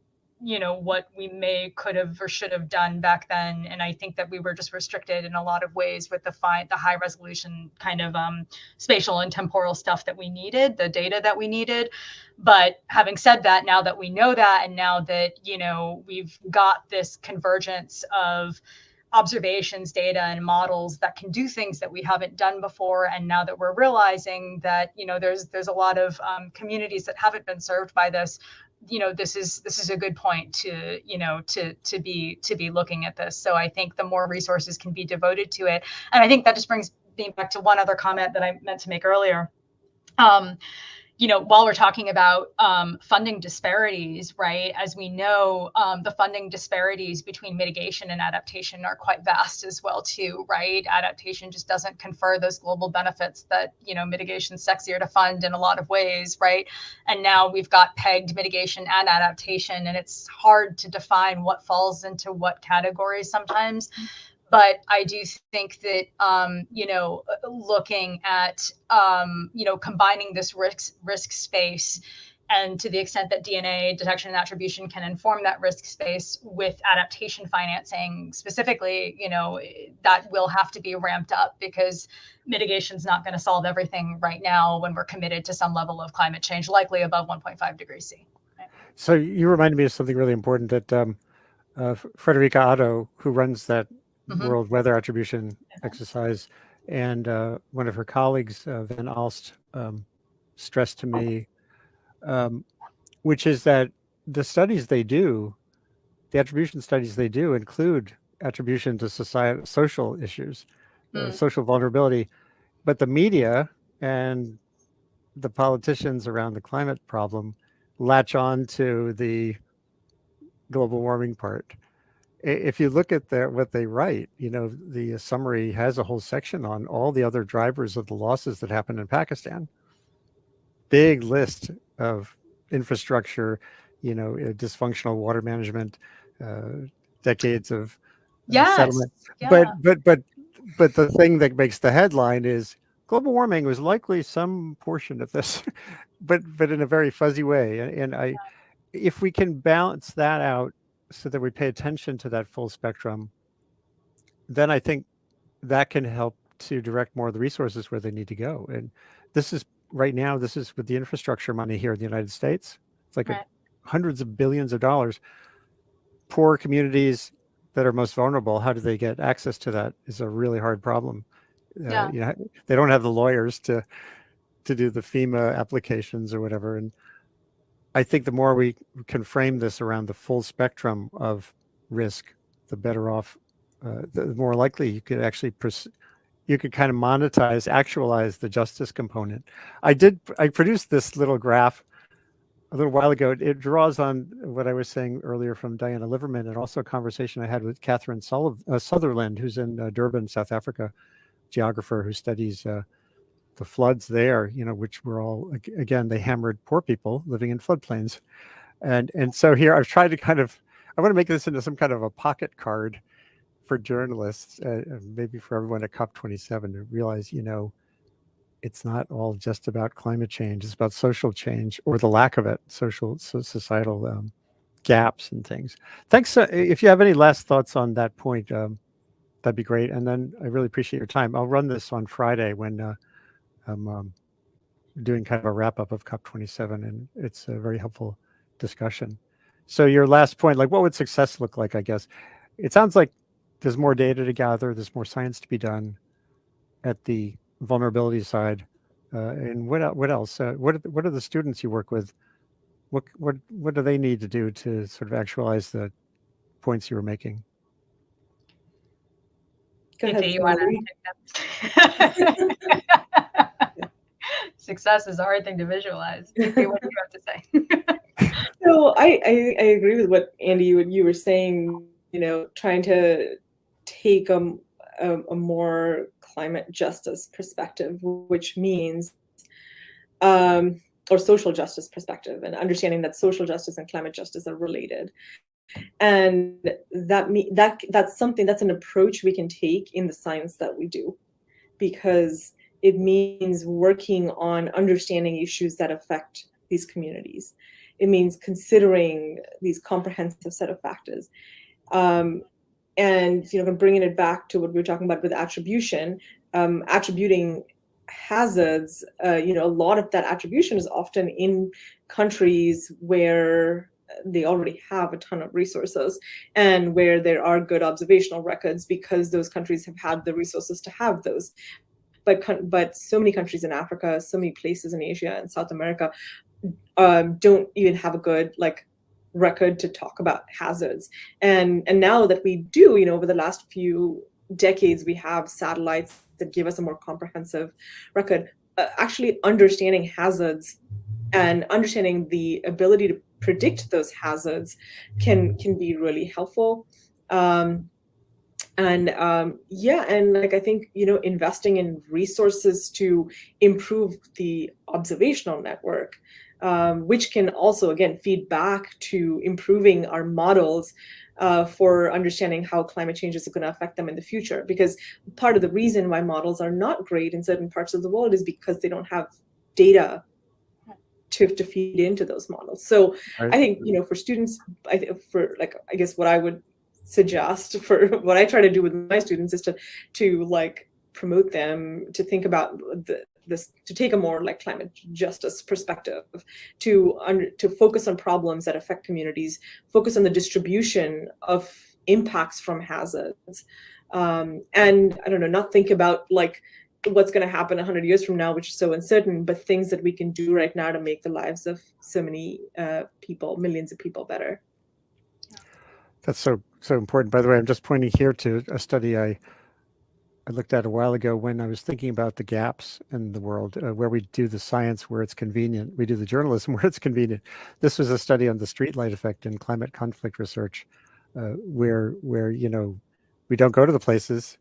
what we could have or should have done back then. And I think that we were just restricted in a lot of ways with the high resolution kind of spatial and temporal stuff that we needed, the data that we needed. But having said that, now that we know that, and now that, we've got this convergence of observations, data, and models that can do things that we haven't done before, and now that we're realizing that there's a lot of communities that haven't been served by this, this is a good point to to be looking at this. So I think the more resources can be devoted to it, and I think that just brings me back to one other comment that I meant to make earlier. While we're talking about funding disparities, right, as we know, the funding disparities between mitigation and adaptation are quite vast as well, too, right? Adaptation just doesn't confer those global benefits that, mitigation's sexier to fund in a lot of ways, right? And now we've got pegged mitigation and adaptation, and it's hard to define what falls into what categories sometimes. But I do think that, looking at, combining this risk space, and to the extent that DNA detection and attribution can inform that risk space with adaptation financing specifically, that will have to be ramped up, because mitigation is not going to solve everything right now when we're committed to some level of climate change, likely above 1.5 degrees C. Right? So you reminded me of something really important that Frederica Otto, who runs that World Weather Attribution exercise, and one of her colleagues, Van Alst, stressed to me, which is that the studies they do, the attribution studies they do, include attribution to social issues, social vulnerability, but the media and the politicians around the climate problem latch on to the global warming part. If you look at what they write, the summary has a whole section on all the other drivers of the losses that happen in Pakistan. Big list of infrastructure, dysfunctional water management, decades of settlement. Yeah. But the thing that makes the headline is global warming was likely some portion of this, but in a very fuzzy way. And if we can balance that out, so that we pay attention to that full spectrum, then I think that can help to direct more of the resources where they need to go. And this is with the infrastructure money here in the United States. It's like hundreds of billions of dollars. Poor communities that are most vulnerable, how do they get access to that is a really hard problem. They don't have the lawyers to do the FEMA applications or whatever. And I think the more we can frame this around the full spectrum of risk, the better off, the more likely you could actually you could kind of actualize the justice component. I produced this little graph a little while ago. It draws on what I was saying earlier from Diana Liverman, and also a conversation I had with Catherine Sutherland, who's in Durban, South Africa, geographer who studies the floods there, which were all, again, they hammered poor people living in floodplains. And so here I've tried to I want to make this into some kind of a pocket card for journalists, maybe for everyone at COP27, to realize, it's not all just about climate change. It's about social change, or the lack of it, societal gaps and things. Thanks. If you have any last thoughts on that point, that'd be great. And then I really appreciate your time. I'll run this on Friday when I'm doing kind of a wrap up of COP27, and it's a very helpful discussion. So your last point, like what would success look like, I guess? It sounds like there's more data to gather, there's more science to be done at the vulnerability side. And what else? What are the students you work with? What do they need to do to sort of actualize the points you were making? Go ahead, you want to Success is a hard thing to visualize. What do you have to say? So I agree with what Andy, you were saying, trying to take a more climate justice perspective, which means, or social justice perspective, and understanding that social justice and climate justice are related. And that's an approach we can take in the science that we do, because it means working on understanding issues that affect these communities. it means considering these comprehensive set of factors. And bringing it back to what we were talking about with attribution, attributing hazards, a lot of that attribution is often in countries where they already have a ton of resources and where there are good observational records because those countries have had the resources to have those. But so many countries in Africa, so many places in Asia and South America don't even have a good record to talk about hazards. And now that we do, over the last few decades, we have satellites that give us a more comprehensive record. Actually understanding hazards and understanding the ability to predict those hazards can be really helpful. And I think investing in resources to improve the observational network, which can also again feed back to improving our models for understanding how climate change is going to affect them in the future. Because part of the reason why models are not great in certain parts of the world is because they don't have data to feed into those models. So I think for students, I guess what I would suggest for what I try to do with my students is to promote them to think about this, to take a more climate justice perspective, to focus on problems that affect communities, focus on the distribution of impacts from hazards, and I don't know, not think about what's going to happen 100 years from now, which is so uncertain, but things that we can do right now to make the lives of so many people, millions of people, better. That's so important. By the way, I'm just pointing here to a study I looked at a while ago when I was thinking about the gaps in the world, where we do the science where it's convenient, we do the journalism where it's convenient. This was a study on the streetlight effect in climate conflict research, where we don't go to the places.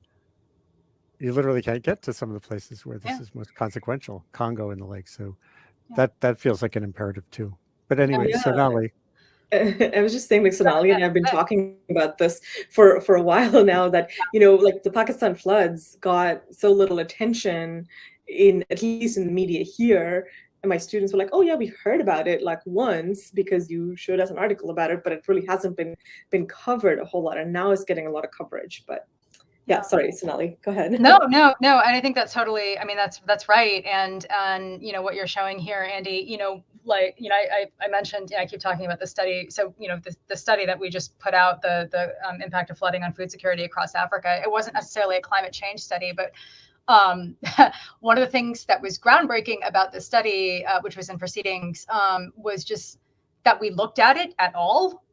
You literally can't get to some of the places where this is most consequential, Congo and the like. So that feels like an imperative too. But anyway, Sonali. I was just saying, Sonali and I have been talking about this for a while now, that the Pakistan floods got so little attention at least in the media here, and my students were like, oh yeah, we heard about it once because you showed us an article about it, but it really hasn't been covered a whole lot, and now it's getting a lot of coverage. But yeah, sorry, Sonali, go ahead. No, and I think that's totally, that's right. And what you're showing here, Andy, I mentioned, I keep talking about the study. So, the study that we just put out, the impact of flooding on food security across Africa, it wasn't necessarily a climate change study, but one of the things that was groundbreaking about the study, which was in proceedings, was just that we looked at it at all.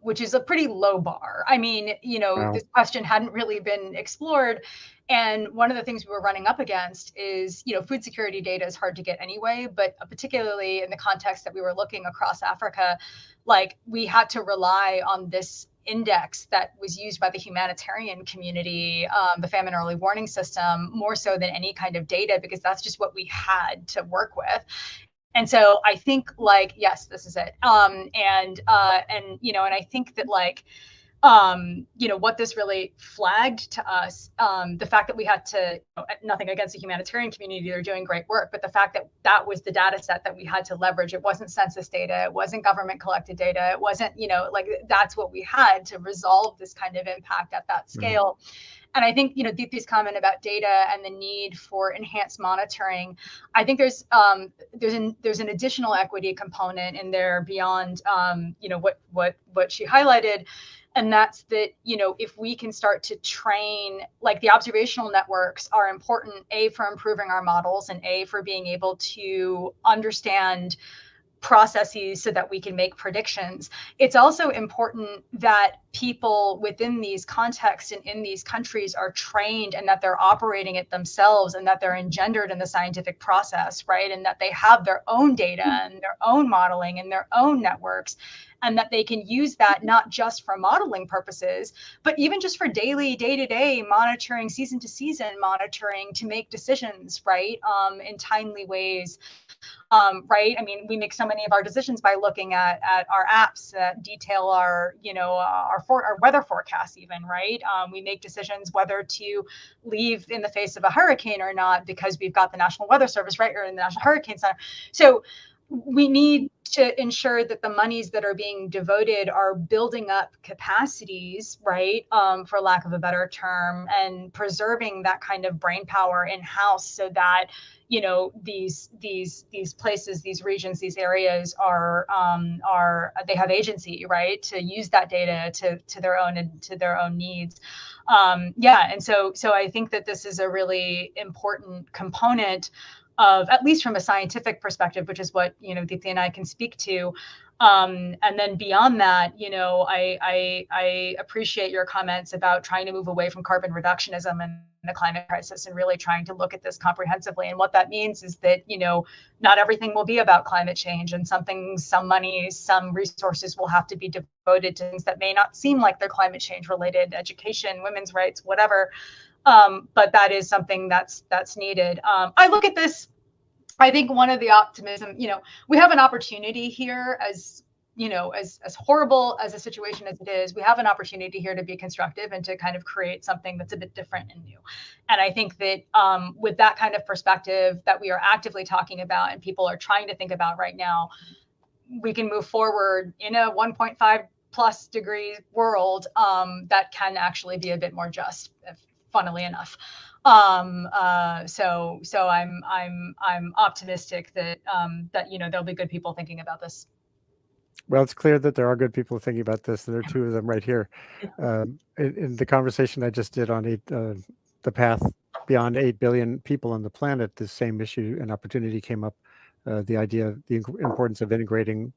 Which is a pretty low bar. Wow. This question hadn't really been explored. And one of the things we were running up against is, food security data is hard to get anyway, but particularly in the context that we were looking across Africa, we had to rely on this index that was used by the humanitarian community, the famine early warning system, more so than any kind of data, because that's just what we had to work with. And so I think yes, this is it. And I think that what this really flagged to us, the fact that we had to, nothing against the humanitarian community, they're doing great work, but the fact that that was the data set that we had to leverage. It wasn't census data, it wasn't government collected data, it wasn't, that's what we had to resolve this kind of impact at that scale. Mm-hmm. And I think, Deepti's comment about data and the need for enhanced monitoring, I think there's an additional equity component in there beyond, what she highlighted. And that's that, if we can start to train, the observational networks are important, A, for improving our models, and A, for being able to understand processes so that we can make predictions. It's also important that people within these contexts and in these countries are trained, and that they're operating it themselves, and that they're engendered in the scientific process, right? And that they have their own data and their own modeling and their own networks, and that they can use that not just for modeling purposes, but even just for daily, day-to-day monitoring, season-to-season monitoring, to make decisions, right, in timely ways. Right? We make so many of our decisions by looking at our apps that detail our, our weather forecasts even, right? We make decisions whether to leave in the face of a hurricane or not, because we've got the National Weather Service, right, or in the National Hurricane Center. So we need to ensure that the monies that are being devoted are building up capacities, right? For lack of a better term, and preserving that kind of brain power in house, so that these places, these regions, these areas are they have agency, right, to use that data to their own needs. And so I think that this is a really important component of, at least from a scientific perspective, which is what Deepthi and I can speak to. And then beyond that, I appreciate your comments about trying to move away from carbon reductionism and the climate crisis, and really trying to look at this comprehensively. And what that means is that not everything will be about climate change, and some things, some money, some resources will have to be devoted to things that may not seem like they're climate change related: education, women's rights, whatever. But that is something that's needed. I look at this, I think one of the optimism, we have an opportunity here, as as horrible as a situation as it is, we have an opportunity here to be constructive and to kind of create something that's a bit different and new. And I think that with that kind of perspective that we are actively talking about and people are trying to think about right now, we can move forward in a 1.5 plus degree world that can actually be a bit more just, funnily enough. So I'm optimistic that there'll be good people thinking about this. Well, it's clear that there are good people thinking about this, and there are two of them right here. In the conversation I just did on the path beyond 8 billion people on the planet, the same issue and opportunity came up. The idea, the importance of integrating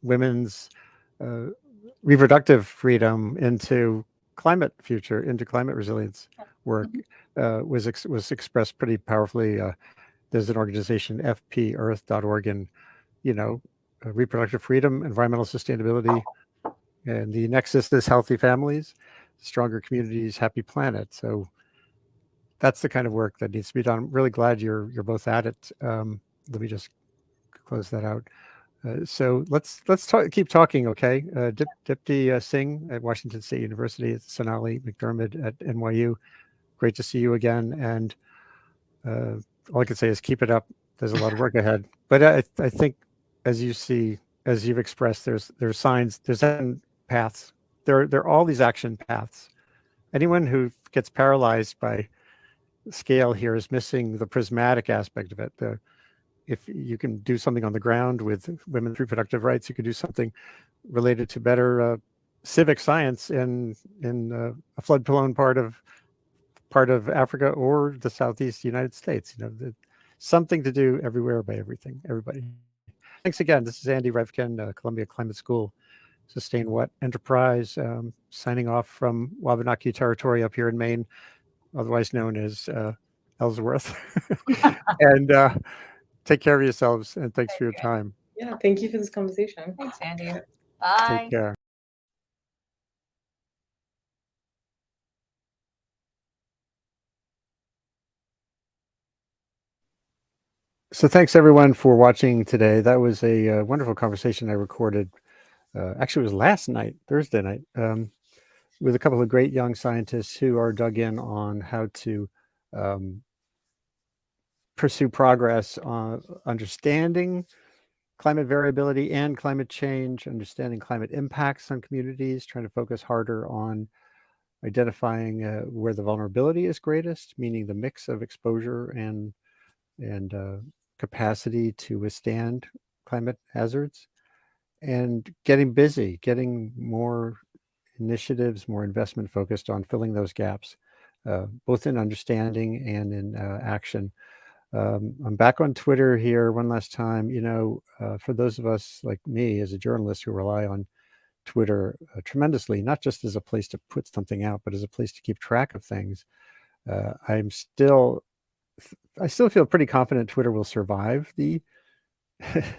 women's reproductive freedom into climate future, into climate resilience work, was expressed pretty powerfully. There's an organization, fpearth.org, and reproductive freedom, environmental sustainability, and the nexus is healthy families, stronger communities, happy planet. So that's the kind of work that needs to be done. I'm really glad you're both at it. Let me just close that out. So let's keep talking, okay? Deepthi Singh at Washington State University, Sonali McDermott at NYU. Great to see you again. And all I can say is keep it up. There's a lot of work ahead. But I think, as you've expressed, there's signs, there's paths. There are all these action paths. Anyone who gets paralyzed by scale here is missing the prismatic aspect of it. If you can do something on the ground with women's reproductive rights, you could do something related to better civic science in a flood-prone part of Africa or the Southeast United States. Something to do everywhere by everybody. Thanks again. This is Andy Revkin, Columbia Climate School Sustain What Enterprise, signing off from Wabanaki territory up here in Maine, otherwise known as Ellsworth. And take care of yourselves, and thanks for your time. Yeah, thank you for this conversation. Thanks, Andy. Bye. Take care. So thanks everyone for watching today. That was a wonderful conversation I recorded. Actually, it was last night, Thursday night, with a couple of great young scientists who are dug in on how to pursue progress on understanding climate variability and climate change, understanding climate impacts on communities, trying to focus harder on identifying where the vulnerability is greatest, meaning the mix of exposure and capacity to withstand climate hazards, and getting busy, getting more initiatives, more investment focused on filling those gaps, both in understanding and in action. I'm back on Twitter here one last time. For those of us like me as a journalist who rely on Twitter tremendously, not just as a place to put something out, but as a place to keep track of things, I still feel pretty confident Twitter will survive the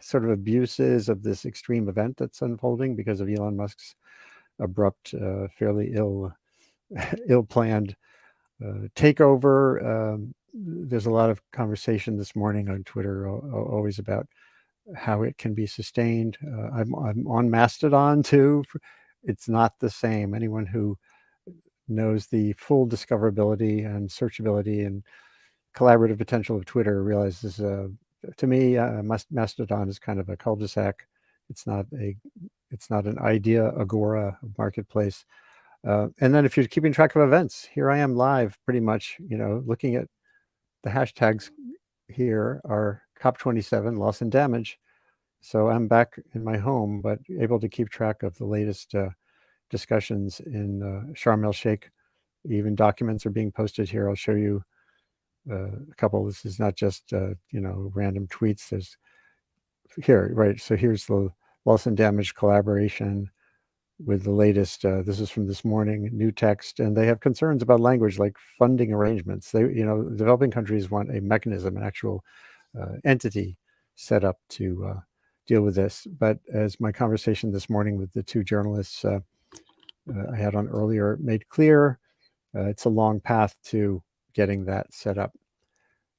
sort of abuses of this extreme event that's unfolding because of Elon Musk's abrupt, fairly ill-planned takeover. There's a lot of conversation this morning on Twitter always about how it can be sustained. I'm on Mastodon too. It's not the same. Anyone who knows the full discoverability and searchability and collaborative potential of Twitter realizes to me, Mastodon is kind of a cul-de-sac. It's not an idea agora marketplace. And then if you're keeping track of events, here I am live pretty much, looking at the hashtags here are COP27, loss and damage. So I'm back in my home, but able to keep track of the latest discussions in Sharm El Sheikh. Even documents are being posted here. I'll show you a couple. This is not just, random tweets. There's here, right? So here's the loss and damage collaboration with the latest. This is from this morning, new text, and they have concerns about language like funding arrangements. They, developing countries want a mechanism, an actual entity set up to deal with this. But as my conversation this morning with the two journalists I had on earlier made clear, it's a long path to getting that set up.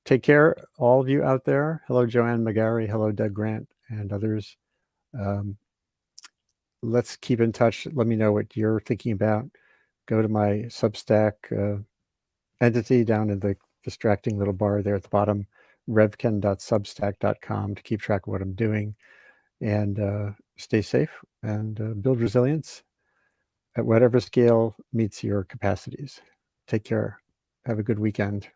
Take care, all of you out there. Hello, Joanne McGarry. Hello, Doug Grant and others. Let's keep in touch. Let me know what you're thinking about. Go to my Substack entity down in the distracting little bar there at the bottom, revkin.substack.com, to keep track of what I'm doing. And stay safe and build resilience at whatever scale meets your capacities. Take care. Have a good weekend.